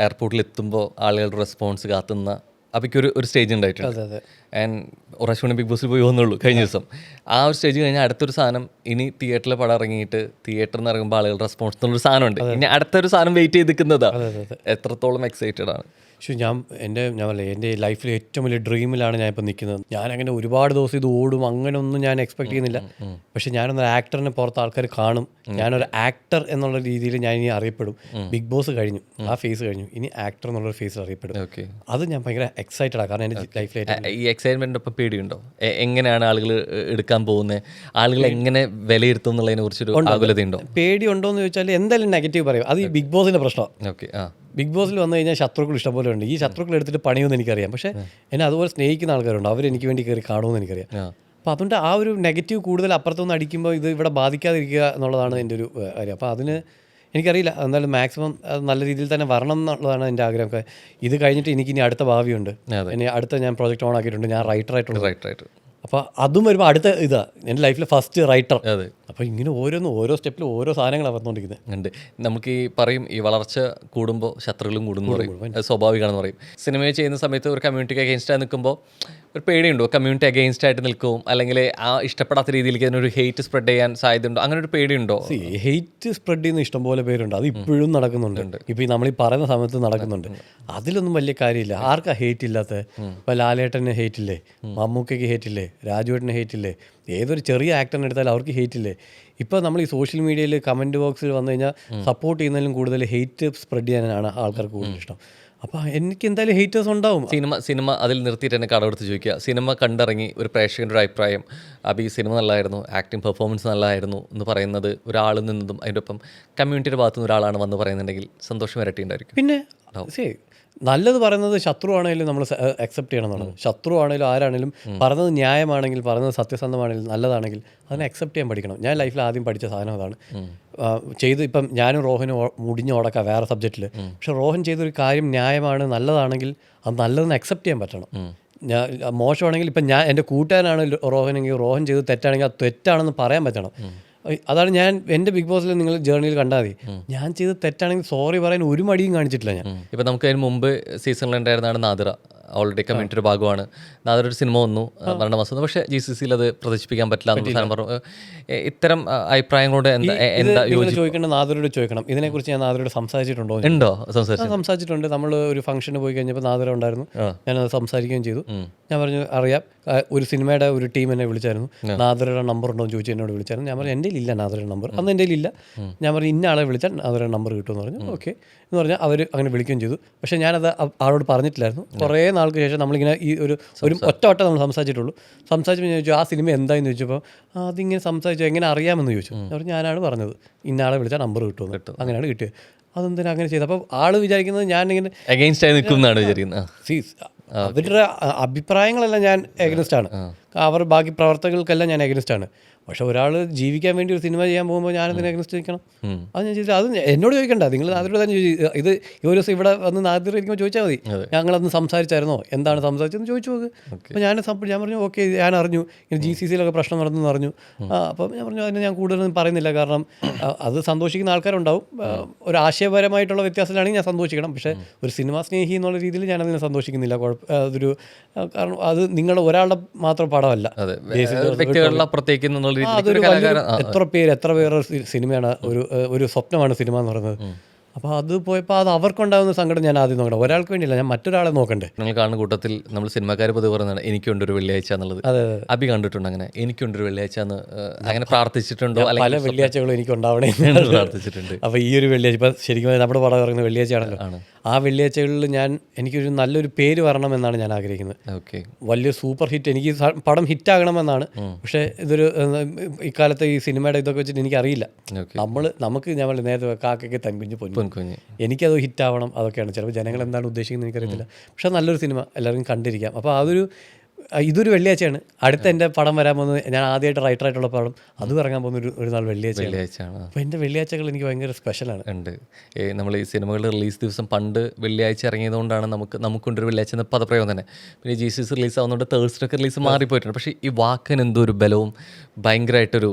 എയർപോർട്ടിൽ എത്തുമ്പോൾ ആളുകളുടെ റെസ്പോൺസ് കാത്തുന്ന അപ്പൊക്കൊരു സ്റ്റേജ് ഉണ്ടായിട്ടുണ്ട്. ആൻഡ് ഒരാഴ്ച ബിഗ് ബോസിൽ പോയി വന്നുള്ളൂ കഴിഞ്ഞ ദിവസം. ആ ഒരു സ്റ്റേജ് കഴിഞ്ഞാൽ അടുത്തൊരു സാധനം, ഇനി തിയേറ്ററിലെ പടം ഇറങ്ങിയിട്ട് തിയേറ്ററിൽ നിന്ന് ഇറങ്ങുമ്പോൾ ആളുകളുടെ റെസ്പോൺസ് എന്നുള്ളൊരു സാധനമുണ്ട്. ഇനി അടുത്തൊരു സാധനം വെയിറ്റ് ചെയ്ത് നിൽക്കുന്നതാണ്. എത്രത്തോളം എക്സൈറ്റഡ് ആണ്? പക്ഷേ ഞാൻ എൻ്റെ ലൈഫിൽ ഏറ്റവും വലിയ ഡ്രീമിലാണ് ഞാൻ ഇപ്പോൾ നിൽക്കുന്നത്. ഞാനങ്ങനെ ഒരുപാട് ദിവസം ഇത് ഓടും അങ്ങനെയൊന്നും ഞാൻ എക്സ്പെക്ട് ചെയ്യുന്നില്ല. പക്ഷേ ഞാനൊരു ആക്ടറിനെ പുറത്ത് ആൾക്കാർ കാണും. ഞാനൊരു ആക്ടർ എന്നുള്ള രീതിയിൽ ഞാൻ ഇനി അറിയപ്പെടും. ബിഗ് ബോസ് കഴിഞ്ഞു, ആ ഫേസ് കഴിഞ്ഞു, ഇനി ആക്ടർ എന്നുള്ളൊരു ഫേസിൽ അറിയപ്പെടും. അത് ഞാൻ ഭയങ്കര എക്സൈറ്റഡ് ആണ്. കാരണം എൻ്റെ ലൈഫിൽ ഈ എക്സൈറ്റ്മെൻറ്റ് ഒപ്പം പേടിയുണ്ടോ? എങ്ങനെയാണ് ആളുകൾ എടുക്കാൻ പോകുന്നത്, ആളുകൾ എങ്ങനെ വിലയിരുത്തും എന്നുള്ളതിനെ കുറിച്ചൊരു ആകുലതയുണ്ടോ? പേടിയുണ്ടോ എന്ന് ചോദിച്ചാൽ എന്തായാലും നെഗറ്റീവ് പറയും. അത് ഈ ബിഗ് ബോസിൻ്റെ പ്രശ്നമാണ്. ബിഗ് ബോസിൽ വന്നു കഴിഞ്ഞാൽ ശത്രുക്കൾ ഇഷ്ടംപോലെ ഉണ്ട്. ഈ ശത്രുക്കൾ എടുത്തിട്ട് പണിയുമെന്ന് എനിക്കറിയാം. പക്ഷേ എന്നെ അതുപോലെ സ്നേഹിക്കുന്ന ആൾക്കാരുണ്ട്, അവരെനിക്ക് വേണ്ടി കയറി കാണുമെന്ന് എനിക്കറിയാം. അപ്പോൾ അതുകൊണ്ട് ആ ഒരു നെഗറ്റീവ് കൂടുതൽ അപ്പുറത്തുനിന്ന് അടിക്കുമ്പോൾ ഇത് ഇവിടെ ബാധിക്കാതിരിക്കുക എന്നുള്ളതാണ് എൻ്റെ ഒരു കാര്യം. അപ്പോൾ അതിന് എനിക്കറിയില്ല, എന്തായാലും മാക്സിമം നല്ല രീതിയിൽ തന്നെ വരണം എന്നുള്ളതാണ് എൻ്റെ ആഗ്രഹം. ഇത് കഴിഞ്ഞിട്ട് എനിക്കിനി അടുത്ത ഭാവിയുണ്ട്. ഇനി അടുത്ത ഞാൻ പ്രോജക്റ്റ് ഓൺ ആക്കിയിട്ടുണ്ട്, ഞാൻ റൈറ്ററായിട്ടുള്ളത്. റൈറ്റ്. അപ്പോൾ അതും വരുമ്പോൾ അടുത്ത ഇതാ എൻ്റെ ലൈഫിലെ ഫസ്റ്റ് റൈറ്റർ. അതെ. അപ്പോൾ ഇങ്ങനെ ഓരോ സ്റ്റെപ്പിലും ഓരോ സാധനങ്ങളാണ് വന്നുകൊണ്ടിരിക്കുന്നത്. ഉണ്ട്. നമുക്ക് ഈ പറയും, ഈ വളർച്ച കൂടുമ്പോൾ ശത്രുക്കളും കൂടുന്നു പറയും, അത് സ്വാഭാവികമാണെന്ന് പറയും. സിനിമ ചെയ്യുന്ന സമയത്ത് ഒരു കമ്മ്യൂണിറ്റിക്ക് അഗെയിൻസ്റ്റ് നിൽക്കുമ്പോൾ ഒരു പേടിയുണ്ടോ? കമ്മ്യൂണിറ്റി അഗെയിൻസ്റ്റ് ആയിട്ട് നിൽക്കും, അല്ലെങ്കിൽ ആ ഇഷ്ടപ്പെടാത്ത രീതിയിലേക്ക് അതിനൊരു ഹെയ്റ്റ് സ്പ്രെഡ് ചെയ്യാൻ സാധ്യതയുണ്ടോ? അങ്ങനെ ഒരു പേടിയുണ്ടോ? ഹെയ്റ്റ് സ്പ്രെഡ് ചെയ്യുന്ന ഇഷ്ടംപോലെ പേരുണ്ട്, അത് ഇപ്പോഴും നടക്കുന്നുണ്ട്. ഇപ്പോൾ നമ്മൾ ഈ പറയുന്ന സമയത്ത് നടക്കുന്നുണ്ട്. അതിലൊന്നും വലിയ കാര്യമില്ല. ആർക്കാ ഹെയ്റ്റ് ഇല്ലാത്ത? ഇപ്പോൾ ലാലേട്ടന് ഹെയ്റ്റ് ഇല്ലേ, മമ്മൂക്കയ്ക്ക് ഹെയ്റ്റ് ഇല്ലേ, രാജുവേട്ടന് ഹെയ്റ്റ് ഇല്ലേ, ഏതൊരു ചെറിയ ആക്ടറിനെ എടുത്താലും അവർക്ക് ഹെയ്റ്റ് ഇല്ലേ? ഇപ്പോൾ നമ്മൾ ഈ സോഷ്യൽ മീഡിയയിൽ കമൻറ്റ് ബോക്സിൽ വന്നു കഴിഞ്ഞാൽ സപ്പോർട്ട് ചെയ്യുന്നതിലും കൂടുതൽ ഹെയ്റ്റ് സ്പ്രെഡ് ചെയ്യാനാണ് ആൾക്കാർക്ക് കൂടുതൽ ഇഷ്ടം. അപ്പോൾ എനിക്ക് എന്തായാലും ഹേറ്റേഴ്സ് ഉണ്ടാവും. സിനിമ അതിൽ നിർത്തിയിട്ട് തന്നെ കടമെടുത്ത് ചോദിക്കുക, സിനിമ കണ്ടിറങ്ങി ഒരു പ്രേക്ഷകൻ്റെ ഒരു അഭിപ്രായം, അപ്പോൾ ഈ സിനിമ നല്ലതായിരുന്നു, ആക്ടിങ് പെർഫോമൻസ് നല്ലതായിരുന്നു എന്ന് പറയുന്നത് ഒരാളിൽ നിന്നതും അതിൻ്റെ ഒപ്പം കമ്മ്യൂണിറ്റിയുടെ ഭാഗത്തു നിന്ന് ഒരാളാണ് വന്ന് പറയുന്നുണ്ടെങ്കിൽ സന്തോഷം ഇരട്ടിയുണ്ടായിരിക്കും. പിന്നെ നല്ലത് പറയുന്നത് ശത്രു ആണെങ്കിലും നമ്മൾ അക്സെപ്റ്റ് ചെയ്യണം എന്നുള്ളത്. ശത്രു ആണെങ്കിലും ആരാണെങ്കിലും പറയുന്നത് ന്യായമാണെങ്കിൽ, പറയുന്നത് സത്യസന്ധമാണെങ്കിലും, നല്ലതാണെങ്കിൽ അതിനെ അക്സെപ്റ്റ് ചെയ്യാൻ പഠിക്കണം. ഞാൻ ലൈഫിൽ ആദ്യം പഠിച്ച സാധനം അതാണ്. ഇപ്പം ഞാനും റോഹനും മുടിഞ്ഞ് ഓടക്കാം വേറെ സബ്ജക്റ്റിൽ, പക്ഷെ റോഹൻ ചെയ്തൊരു കാര്യം ന്യായമാണ്, നല്ലതാണെങ്കിൽ അത് നല്ലതെന്ന് അക്സെപ്റ്റ് ചെയ്യാൻ പറ്റണം. ഞാൻ മോശമാണെങ്കിൽ, ഇപ്പം ഞാൻ എൻ്റെ കൂട്ടുകാരനാണ് റോഹനെങ്കിൽ, റോഹൻ ചെയ്ത് തെറ്റാണെങ്കിൽ അത് തെറ്റാണെന്ന് പറയാൻ പറ്റണം. അതാണ് ഞാൻ എൻ്റെ ബിഗ് ബോസിൽ നിങ്ങൾ ജേർണിയിൽ കണ്ടാൽ മതി. ഞാൻ ചെയ്ത് തെറ്റാണെങ്കിൽ സോറി പറയാൻ ഒരു മടിയും കാണിച്ചിട്ടില്ല ഞാൻ. ഇപ്പം നമുക്ക് അതിന് മുമ്പ് സീസണിൽ ഉണ്ടായിരുന്നതാണ് നാദിറ, ഓൾറെഡി കമ്മ്യൂണിറ്റിയുടെ ഭാഗമാണ്. നാദിറ ഒരു സിനിമ വന്നു, 12 മാസം വന്നു, പക്ഷേ GCCയിൽ അത് പ്രദർശിപ്പിക്കാൻ പറ്റില്ല എന്ന് സാധനം പറഞ്ഞു. ഇത്തരം അഭിപ്രായങ്ങളോട് എന്താ ചോദിക്കേണ്ട? നാദിറയോട് ചോദിക്കണം. ഇതിനെക്കുറിച്ച് ഞാൻ നാദിറയോട് സംസാരിച്ചിട്ടുണ്ടോ? സംസാരിച്ചിട്ടുണ്ട്. നമ്മൾ ഒരു ഫംഗ്ഷന് പോയി കഴിഞ്ഞപ്പോൾ നാദിറ ഉണ്ടായിരുന്നു, ഞാനത് സംസാരിക്കുകയും ചെയ്തു. ഞാൻ പറഞ്ഞു അറിയാം, ഒരു സിനിമയുടെ ഒരു ടീം എന്നെ വിളിച്ചായിരുന്നു, നാദിറയുടെ നമ്പർ ഉണ്ടോ എന്ന് ചോദിച്ചു എന്നോട് വിളിച്ചായിരുന്നു. ഞാൻ പറഞ്ഞു എൻ്റെ ഇല്ല നാദിറയുടെ നമ്പർ, അന്ന് എൻ്റെ ഇല്ല. ഞാൻ പറഞ്ഞു ഇന്ന ആളെ വിളിച്ചാൽ നാദിറയുടെ നമ്പർ കിട്ടുമെന്ന് പറഞ്ഞു. ഓക്കെ എന്ന് പറഞ്ഞാൽ അവർ അങ്ങനെ വിളിക്കുകയും ചെയ്തു. പക്ഷേ ഞാനത് ആളോട് പറഞ്ഞിട്ടില്ലായിരുന്നു. കുറേ നാൾക്ക് ശേഷം നമ്മളിങ്ങനെ ഈ ഒരു ഒറ്റ നമ്മൾ സംസാരിച്ചിട്ടുള്ളൂ. സംസാരിച്ചപ്പോൾ ഞാൻ ചോദിച്ചു ആ സിനിമ എന്തായെന്ന് ചോദിച്ചപ്പോൾ അതിങ്ങനെ സംസാരിച്ചു, എങ്ങനെ അറിയാമെന്ന് ചോദിച്ചു. അവർ ഞാനാണ് പറഞ്ഞത് ഇന്ന ആളെ വിളിച്ചാൽ നമ്പർ കിട്ടുമെന്ന്. അങ്ങനെയാണ് കിട്ടിയത്. അതെന്തിനാ അങ്ങനെ ചെയ്തത്? അപ്പോൾ ആൾ വിചാരിക്കുന്നത് ഞാനിങ്ങനെ അഗെയിൻസ്റ്റ് ആയി നിൽക്കുന്നതാണ് വിചാരിക്കുന്നത്. അവരുടെ അഭിപ്രായങ്ങളെല്ലാം ഞാൻ എഗനിസ്റ്റ് ആണ്, അവർ ബാക്കി പ്രവർത്തകർക്കെല്ലാം ഞാൻ എഗനിസ്റ്റ് ആണ്. പക്ഷെ ഒരാൾ ജീവിക്കാൻ വേണ്ടി ഒരു സിനിമ ചെയ്യാൻ പോകുമ്പോൾ ഞാനതിനെ എഗനിസ്റ്റ് നിൽക്കണം. അത് ഞാൻ ചെയ്തിട്ട് അത് എന്നോട് ചോദിക്കണ്ട, നിങ്ങൾ നാദിറോട് തന്നെ ഇത് ഈ ഒരു ദിവസം ഇവിടെ വന്ന് നാദിറ ഇരിക്കുമ്പോൾ ചോദിച്ചാൽ മതി, ഞങ്ങളന്ന് സംസാരിച്ചായിരുന്നോ, എന്താണ് സംസാരിച്ചതെന്ന് ചോദിച്ചു നോക്ക്. അപ്പോൾ ഞാൻ പറഞ്ഞു ഓക്കെ ഞാൻ അറിഞ്ഞു ഇങ്ങനെ GCCയിലൊക്കെ പ്രശ്നം നടന്നെന്ന് അറിഞ്ഞു. അപ്പം ഞാൻ പറഞ്ഞു അതിന് ഞാൻ കൂടുതലൊന്നും പറയുന്നില്ല, കാരണം അത് സന്തോഷിക്കുന്ന ആൾക്കാരുണ്ടാവും. ഒരു ആശയപരമായിട്ടുള്ള വ്യത്യാസത്തിലാണെങ്കിൽ ഞാൻ സന്തോഷിക്കണം, പക്ഷേ ഒരു സിനിമാ സ്നേഹി എന്നുള്ള രീതിയിൽ ഞാനതിനെ സന്തോഷിക്കുന്നില്ല. അതൊരു കാരണം അത് നിങ്ങളുടെ ഒരാളുടെ മാത്രം പടമല്ല, എത്ര പേരുടെ സിനിമയാണ്, ഒരു സ്വപ്നമാണ് സിനിമ എന്ന് പറയുന്നത്. അപ്പോൾ അത് പോയപ്പോൾ അത് അവർക്കുണ്ടാകുന്ന സങ്കടം ഞാൻ ആദ്യം നോക്കണം, ഒരാൾക്ക് വേണ്ടിയില്ല, ഞാൻ മറ്റൊരാളെ നോക്കണ്ടേ. നിങ്ങൾ കാണുന്ന കൂട്ടത്തിൽ നമ്മൾ സിനിമാക്കാർ പൊതുവെ പറയുന്നതാണ് എനിക്കുണ്ടൊരു വെള്ളിയാഴ്ച എന്നുള്ളത്. അഭി കണ്ടിട്ടുണ്ട് അങ്ങനെ എനിക്കുണ്ടൊരു വെള്ളിയാഴ്ച എന്ന് അങ്ങനെ പ്രാർത്ഥിച്ചിട്ടുണ്ടോ? പല വെള്ളിയാഴ്ചകളും എനിക്ക് ഉണ്ടാവണേ പ്രാർത്ഥിച്ചിട്ടുണ്ട്. അപ്പോൾ ഈ ഒരു വെള്ളിയാഴ്ച ഇപ്പം ശരിക്കും നമ്മുടെ പടം ഇറങ്ങുന്ന വെള്ളിയാഴ്ചയാണല്ലോ, ആ വെള്ളിയാഴ്ചകളിൽ എനിക്കൊരു നല്ലൊരു പേര് വരണമെന്നാണ് ഞാൻ ആഗ്രഹിക്കുന്നത്. വലിയ സൂപ്പർ ഹിറ്റ്, എനിക്ക് പടം ഹിറ്റാകണമെന്നാണ്. പക്ഷേ ഇതൊരു ഇക്കാലത്തെ ഈ സിനിമയുടെ ഇതൊക്കെ വെച്ചിട്ട് എനിക്കറിയില്ല. നമുക്ക് ഞാൻ നേരത്തെ കാക്കയ്ക്ക് തൻകുഞ്ഞ് പൊന്നു, എനിക്കത് ഹിറ്റാവണം, അതൊക്കെയാണ്. ചിലപ്പോൾ ജനങ്ങൾ എന്താണ് ഉദ്ദേശിക്കുന്നത് എനിക്കറിയത്തില്ല, പക്ഷേ നല്ലൊരു സിനിമ എല്ലാവർക്കും കണ്ടിരിക്കാം. അപ്പോൾ ഇതൊരു വെള്ളിയാഴ്ചയാണ്. അടുത്ത എൻ്റെ പടം വരാൻ പോകുന്നത്, ഞാൻ ആദ്യമായിട്ട് റൈറ്ററായിട്ടുള്ള പടം അത് ഇറങ്ങാൻ പോകുന്ന ഒരു നാൾ വെള്ളിയാഴ്ചയാണ്. അപ്പോൾ എൻ്റെ വെള്ളിയാഴ്ചകൾ എനിക്ക് ഭയങ്കര സ്പെഷ്യലാണ്. ഉണ്ട് നമ്മൾ ഈ സിനിമകളുടെ റിലീസ് ദിവസം പണ്ട് വെള്ളിയാഴ്ച ഇറങ്ങിയതുകൊണ്ടാണ് നമുക്കൊണ്ടൊരു വെള്ളിയാഴ്ച എന്ന പദപ്രയോഗം തന്നെ. പിന്നെ GCC റിലീസ് ആവുന്നതുകൊണ്ട് തേഴ്സ്ഡേ ഒക്കെ റിലീസ് മാറിപ്പോയിട്ടുണ്ട്. പക്ഷേ ഈ വാക്കിന് എന്തോ ഒരു ബലവും ഭയങ്കരമായിട്ടൊരു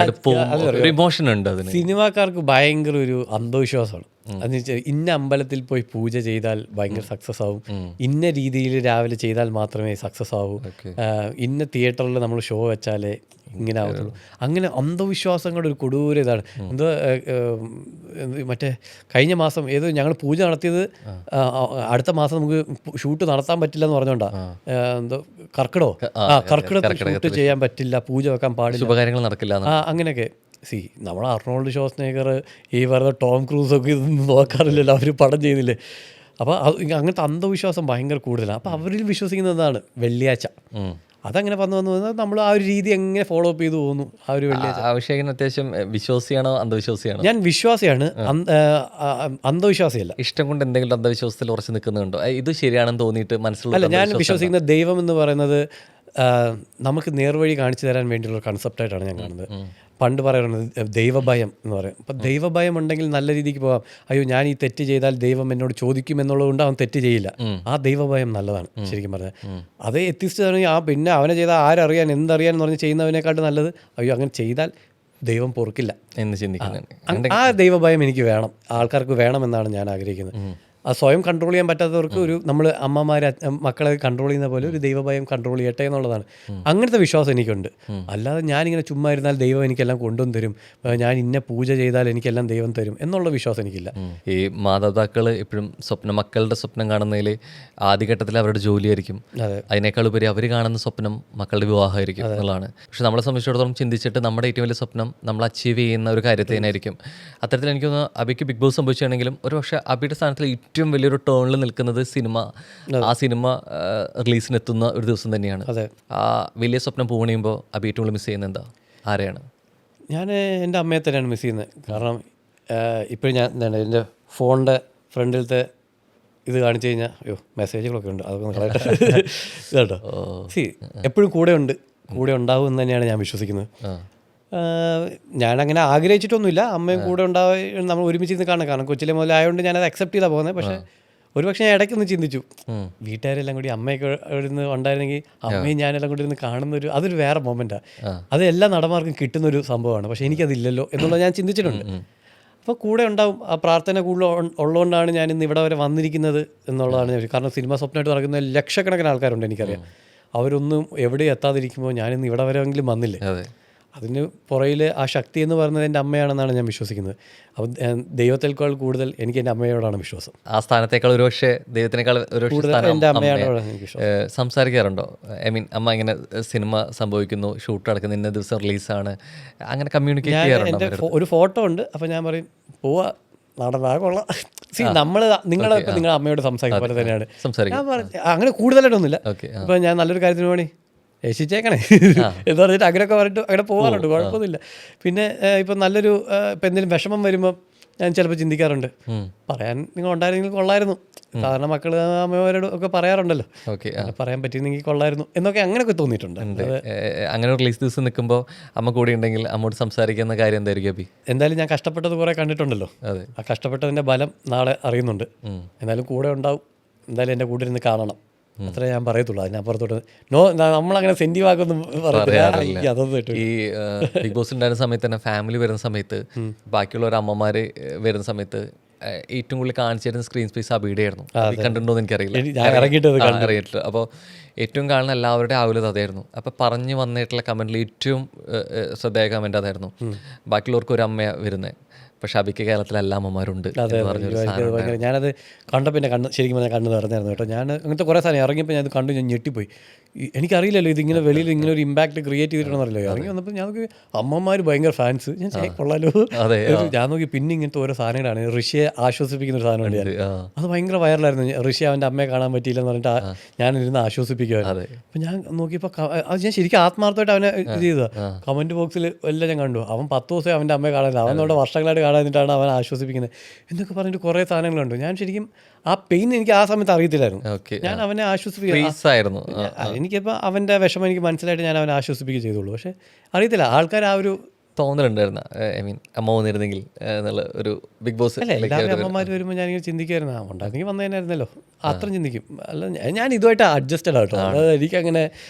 അടുപ്പവും ഒരു ഇമോഷൻ ഉണ്ട് അതിന്. സിനിമാക്കാർക്ക് ഭയങ്കര ഒരു അന്ധവിശ്വാസമാണ്. അതെന്ന് വെച്ചാൽ ഇന്ന അമ്പലത്തിൽ പോയി പൂജ ചെയ്താൽ ഭയങ്കര സക്സസ് ആവും, ഇന്ന രീതിയിൽ രാവിലെ ചെയ്താൽ മാത്രമേ സക്സസ് ആവൂ, ഇന്ന തിയേറ്ററിൽ നമ്മൾ ഷോ വെച്ചാലേ ഇങ്ങനെ ആവത്തുള്ളൂ. അങ്ങനെ അന്ധവിശ്വാസങ്ങളുടെ ഒരു കൊടൂര ഇതാണ്. എന്തോ മറ്റേ കഴിഞ്ഞ മാസം ഞങ്ങൾ പൂജ നടത്തിയത് അടുത്ത മാസം നമുക്ക് ഷൂട്ട് നടത്താൻ പറ്റില്ല എന്ന് പറഞ്ഞോണ്ടാ, എന്തോ കർക്കിടകത്തിൽ ഷൂട്ട് ചെയ്യാൻ പറ്റില്ല, പൂജ വെക്കാൻ പാടില്ല, ശുഭകാര്യങ്ങൾ നടക്കില്ല, അങ്ങനെയൊക്കെ. നമ്മൾ അർണോൾഡ് ഷ്വാസ്നേഗർ ഈ വെറുതെ ടോം ക്രൂസൊക്കെ ഇതൊന്നും നോക്കാറില്ലല്ലോ, അവർ പടം ചെയ്യുന്നില്ലേ. അപ്പോൾ അങ്ങനത്തെ അന്ധവിശ്വാസം ഭയങ്കര കൂടുതലാണ്. അപ്പോൾ അവരിൽ വിശ്വസിക്കുന്നതാണ് വെള്ളിയാഴ്ച. അതങ്ങനെ വന്നു നമ്മൾ ആ ഒരു രീതി എങ്ങനെ ഫോളോ അപ്പ് ചെയ്തു പോകുന്നു. ആ ഒരു വെള്ളിയാഴ്ച അത്യാവശ്യം വിശ്വാസിയാണോ അന്ധവിശ്വാസിയാണോ? ഞാൻ വിശ്വാസിയാണ്, അന്ധവിശ്വാസിയല്ല. ഇഷ്ടം കൊണ്ട് എന്തെങ്കിലും അന്ധവിശ്വാസത്തിൽ ഉറച്ചു നിൽക്കുന്നുണ്ടോ? ഇത് ശരിയാണെന്ന് തോന്നിയിട്ട് മനസ്സിലുള്ള? അല്ല, ഞാൻ വിശ്വസിക്കുന്ന ദൈവം എന്ന് പറയുന്നത് നമുക്ക് നേർവഴി കാണിച്ചു തരാൻ വേണ്ടിയുള്ള കൺസെപ്റ്റായിട്ടാണ് ഞാൻ കാണുന്നത്. പണ്ട് പറയാറുണ്ട് ദൈവഭയം എന്ന് പറയും. അപ്പം ദൈവഭയം ഉണ്ടെങ്കിൽ നല്ല രീതിക്ക് പോകാം. അയ്യോ ഞാൻ ഈ തെറ്റ് ചെയ്താൽ ദൈവം എന്നോട് ചോദിക്കും എന്നുള്ളത് കൊണ്ട് അവൻ തെറ്റ് ചെയ്യില്ല. ആ ദൈവഭയം നല്ലതാണ് ശരിക്കും പറഞ്ഞാൽ. അതേ എത്തിച്ചാണെങ്കിൽ പിന്നെ അവനെ ചെയ്താൽ ആരറിയാൻ എന്തറിയാൻ എന്ന് പറഞ്ഞ് ചെയ്യുന്നവനെക്കാട്ടും നല്ലത് അയ്യോ അങ്ങനെ ചെയ്താൽ ദൈവം പൊറുക്കില്ല എന്ന് ചിന്തിക്കുന്നത്. ആ ദൈവഭയം എനിക്ക് വേണം, ആൾക്കാർക്ക് വേണമെന്നാണ് ഞാൻ ആഗ്രഹിക്കുന്നത്. അത് സ്വയം കൺട്രോൾ ചെയ്യാൻ പറ്റാത്തവർക്ക് ഒരു നമ്മൾ അമ്മമാരെ മക്കളെ കൺട്രോൾ ചെയ്യുന്ന പോലെ ഒരു ദൈവഭയം കൺട്രോൾ ചെയ്യട്ടെ എന്നുള്ളതാണ്. അങ്ങനത്തെ വിശ്വാസം എനിക്കുണ്ട്. അല്ലാതെ ഞാനിങ്ങനെ ചുമ്മാ ഇരുന്നാൽ ദൈവം എനിക്കെല്ലാം കൊണ്ടുവന്ന് തരും, ഞാൻ ഇന്ന പൂജ ചെയ്താൽ എനിക്കെല്ലാം ദൈവം തരും എന്നുള്ള വിശ്വാസം എനിക്കില്ല. ഈ മാതാപിതാക്കൾ എപ്പോഴും മക്കളുടെ സ്വപ്നം കാണുന്നതിൽ ആദ്യഘട്ടത്തിൽ അവരുടെ ജോലിയായിരിക്കും, അതിനേക്കാൾ ഉപരി അവർ കാണുന്ന സ്വപ്നം മക്കളുടെ വിവാഹമായിരിക്കും എന്നുള്ളതാണ്. പക്ഷെ നമ്മളെ സംബന്ധിച്ചിടത്തോളം ചിന്തിച്ചിട്ട് നമ്മുടെ ഏറ്റവും വലിയ സ്വപ്നം നമ്മൾ അച്ചീവ് ചെയ്യുന്ന ഒരു കാര്യത്തിനായിരിക്കും. അത്തരത്തിൽ എനിക്ക് തോന്നുന്നു അബിക്ക് ബിഗ് ബോസ് സംഭവിച്ചാണെങ്കിലും ഒരു പക്ഷേ അബിയുടെ സ്ഥാനത്തിൽ ഏറ്റവും വലിയൊരു ടേണിൽ നിൽക്കുന്നത് സിനിമ. ആ സിനിമ റിലീസിനെത്തുന്ന ഒരു ദിവസം തന്നെയാണ്. ആ വലിയ സ്വപ്നം പൂണിയുമ്പോൾ അബി ഏറ്റവും കൂടുതൽ മിസ് ചെയ്യുന്നത് എന്താ, ആരെയാണ്? ഞാൻ എൻ്റെ അമ്മയെ തന്നെയാണ് മിസ് ചെയ്യുന്നത്. കാരണം ഇപ്പോഴും ഞാൻ എന്താണ് എൻ്റെ ഫോണിൻ്റെ ഫ്രണ്ടിലത്തെ ഇത് കാണിച്ചു കഴിഞ്ഞാൽ അയ്യോ മെസ്സേജുകളൊക്കെ ഉണ്ട്, അതൊക്കെ കളയട്ടെ കേട്ടോ. എപ്പോഴും കൂടെ ഉണ്ടാവും എന്ന് തന്നെയാണ് ഞാൻ വിശ്വസിക്കുന്നത്. ഞാനങ്ങനെ ആഗ്രഹിച്ചിട്ടൊന്നുമില്ല, അമ്മയും കൂടെ ഉണ്ടാവുക നമ്മൾ ഒരുമിച്ചിരുന്ന് കാണാം. കാരണം കൊച്ചിലെ മുതലായതുകൊണ്ട് ഞാനത് അക്സെപ്റ്റ് ചെയ്താൽ പോകുന്നത്. പക്ഷേ ഒരുപക്ഷെ ഞാൻ ഇടയ്ക്കൊന്ന് ചിന്തിച്ചു വീട്ടുകാരെല്ലാം കൂടി അമ്മയൊക്കെ ഇരുന്ന് ഉണ്ടായിരുന്നെങ്കിൽ അമ്മയും ഞാനെല്ലാം കൂടി ഇരുന്ന് കാണുന്നൊരു അതൊരു വേറെ മൊമെൻറ്റാണ്. അത് എല്ലാ നടന്മാർക്കും കിട്ടുന്നൊരു സംഭവമാണ്. പക്ഷേ എനിക്കതില്ലല്ലോ എന്നുള്ളത് ഞാൻ ചിന്തിച്ചിട്ടുണ്ട്. അപ്പോൾ കൂടെ ഉണ്ടാവും. ആ പ്രാർത്ഥന കൂടുതൽ ഉള്ളതുകൊണ്ടാണ് ഞാൻ ഇന്ന് ഇവിടെ വരെ വന്നിരിക്കുന്നത് എന്നുള്ളതാണ് ഞാൻ. കാരണം സിനിമ സ്വപ്നമായിട്ട് നടക്കുന്ന ലക്ഷക്കണക്കിന് ആൾക്കാരുണ്ട് എനിക്കറിയാം. അവരൊന്നും എവിടെ എത്താതിരിക്കുമ്പോൾ ഞാനിന്ന് ഇവിടെ വരെയെങ്കിലും വന്നില്ലേ. അതിന് പുറയിൽ ആ ശക്തി എന്ന് പറയുന്നത് എൻ്റെ അമ്മയാണെന്നാണ് ഞാൻ വിശ്വസിക്കുന്നത്. അപ്പം ദൈവത്തേക്കാൾ കൂടുതൽ എനിക്ക് എൻ്റെ അമ്മയോടാണ് വിശ്വാസം. ആ സ്ഥാനത്തേക്കാൾ ഒരുപക്ഷെ ദൈവത്തിനേക്കാൾ എൻ്റെ അമ്മയോടാണ് എനിക്ക് വിശ്വാസം. സംസാരിക്കാറുണ്ടോ? ഐ മീൻ അമ്മ ഇങ്ങനെ സിനിമ സംഭവിക്കുന്നു, ഷൂട്ട് നടക്കുന്നു, ഇന്ന ദിവസം റിലീസാണ്, അങ്ങനെ കമ്മ്യൂണിക്കേറ്റ് ചെയ്യാറുണ്ടോ? എൻ്റെ ഒരു ഫോട്ടോ ഉണ്ട്. അപ്പം ഞാൻ പറയും പോവാ നടന്നാ കൊള്ളാം. നിങ്ങളെ ഇപ്പം നിങ്ങളുടെ അമ്മയോട് സംസാരിക്കും പോലെ തന്നെയാണ് ഞാൻ പറഞ്ഞു. അങ്ങനെ കൂടുതലായിട്ടൊന്നുമില്ല. ഇപ്പം ഞാൻ നല്ലൊരു കാര്യത്തിന് വേണ്ടി രക്ഷിച്ചേക്കണേ എന്ന് പറഞ്ഞിട്ട് അങ്ങനെയൊക്കെ പറഞ്ഞിട്ട് അങ്ങനെ പോകാറുണ്ട്, കുഴപ്പമൊന്നുമില്ല. പിന്നെ ഇപ്പം നല്ലൊരു ഇപ്പം എന്തെങ്കിലും വിഷമം വരുമ്പോൾ ഞാൻ ചിലപ്പോൾ ചിന്തിക്കാറുണ്ട്, പറയാൻ നിങ്ങൾ ഉണ്ടായിരുന്നെങ്കിൽ കൊള്ളായിരുന്നു. സാധാരണ മക്കൾ അമ്മമാരോട് ഒക്കെ പറയാറുണ്ടല്ലോ, പറയാൻ പറ്റിയിരുന്നെങ്കിൽ കൊള്ളായിരുന്നു എന്നൊക്കെ അങ്ങനെയൊക്കെ തോന്നിയിട്ടുണ്ട്. അങ്ങനെ റിലീസ് ദിവസം നിൽക്കുമ്പോൾ അമ്മ കൂടെ ഉണ്ടെങ്കിൽ അമ്മോട് സംസാരിക്കുന്ന കാര്യം എന്തായിരിക്കും അബി? എന്തായാലും ഞാൻ കഷ്ടപ്പെട്ടത് കുറേ കണ്ടിട്ടുണ്ടല്ലോ, ആ കഷ്ടപ്പെട്ടതിൻ്റെ ബലം നാളെ അറിയുന്നുണ്ട്. എന്തായാലും കൂടെ ഉണ്ടാവും, എന്തായാലും എൻ്റെ കൂടെ ഇരുന്ന് കാണണം, അത്രേ ഞാൻ പറയത്തുള്ളൂ. അതിനപ്പുറത്തോട്ട് നമ്മളങ്ങനെ സെൻറ്റീവാക്കൊന്നും പറയാറില്ല. ഈ ബിഗ് ബോസ് ഉണ്ടായിരുന്ന സമയത്ത് തന്നെ ഫാമിലി വരുന്ന സമയത്ത് ബാക്കിയുള്ളവർ അമ്മമാർ വരുന്ന സമയത്ത് ഏറ്റവും കൂടുതൽ കാണിച്ചിരുന്ന സ്ക്രീൻ സ്പേസ് അബിയുടെ ആയിരുന്നു. കണ്ടിട്ടുണ്ടോ എന്ന് എനിക്കറിയില്ല. അറിയിട്ടില്ല. അപ്പോൾ ഏറ്റവും കാണുന്ന എല്ലാവരുടെ ആവുലത് അതായിരുന്നു. അപ്പോൾ പറഞ്ഞു വന്നിട്ടുള്ള കമൻറ്റിൽ ഏറ്റവും ശ്രദ്ധേയ കമൻറ്റ് അതായിരുന്നു, ബാക്കിയുള്ളവർക്ക് ഒരു അമ്മയാണ് വരുന്നത്, പക്ഷെ അബിക്ക് കേരളത്തിൽ എല്ലാ അമ്മമാരുണ്ട്. ഞാനത് കണ്ട പിന്നെ ശരിക്കും പറഞ്ഞാൽ കണ്ണ് നിറഞ്ഞായിരുന്നു കേട്ടോ. ഞാൻ അങ്ങനത്തെ കുറേ സാധനം ഇറങ്ങിയപ്പോൾ ഞാൻ കണ്ടു, ഞാൻ ഞെട്ടിപ്പോയി. എനിക്കറിയില്ലല്ലോ ഇതിങ്ങനെ വെളിയിൽ ഇങ്ങനെ ഒരു ഇമ്പാക്ട് ക്രിയേറ്റ് ചെയ്തിട്ടുണ്ടെന്നറിയില്ലോ. ഇറങ്ങി വന്നപ്പോൾ ഞാൻ നോക്കി അമ്മമാർ ഭയങ്കര ഫാൻസ്, ഞാൻ കൊള്ളാലോ. ഞാൻ നോക്കി പിന്നെ ഇങ്ങനത്തെ ഓരോ സാധനങ്ങളാണ്. ഋഷിയെ ആശ്വസിപ്പിക്കുന്ന ഒരു സാധനം ഉണ്ട്, അത് ഭയങ്കര വൈറലായിരുന്നു. ഋഷി അവൻ്റെ അമ്മയെ കാണാൻ പറ്റിയില്ലെന്ന് പറഞ്ഞിട്ട് ഞാനിരുന്ന് ആശ്വസിപ്പിക്കുമായിരുന്നു. അപ്പം ഞാൻ നോക്കിയപ്പോൾ അത് ഞാൻ ശരിക്കും ആത്മാർത്ഥമായിട്ട് അവനെ ഇത് ചെയ്തതാണ്. കമൻറ്റ് ബോക്സിൽ എല്ലാം ഞാൻ കണ്ടു, അവൻ 10 ദിവസം അവൻ്റെ അമ്മയെ കാണാനില്ല, അവൻ അവിടെ വർഷങ്ങളായിട്ട് കാണാനിട്ടാണ് അവൻ ആശ്വസിപ്പിക്കുന്നത് എന്നൊക്കെ പറഞ്ഞിട്ട് കുറേ സാധനങ്ങളുണ്ട്. ഞാൻ ശരിക്കും ആ പെയിൻ എനിക്ക് ആ സമയത്ത് അറിയത്തില്ലായിരുന്നു. ഞാൻ അവനെ ആശ്വസിപ്പിക്കുന്നു. എനിക്കിപ്പോൾ അവൻ്റെ വിഷമം എനിക്ക് മനസ്സിലായിട്ട് ഞാൻ അവനെ ആശ്വസിപ്പിക്കുക ചെയ്തോളൂ. പക്ഷേ അറിയത്തില്ല, ആൾക്കാർ ആ ഒരു തോന്നലുണ്ടായിരുന്നു, ഐ മീൻ അമ്മ വന്നിരുന്നെങ്കിൽ എന്നുള്ള ഒരു ബിഗ് ബോസ്. എല്ലാവരും അമ്മമാർ വരുമ്പോൾ ഞാനിങ്ങനെ ചിന്തിക്കുമായിരുന്നു, ഉണ്ടായിരുന്നെങ്കിൽ വന്നതിനായിരുന്നല്ലോ, അത്രയും ചിന്തിക്കും. അല്ല ഞാൻ ഇതുമായിട്ട് അഡ്ജസ്റ്റഡ് ആട്ടോ, എനിക്കങ്ങനെ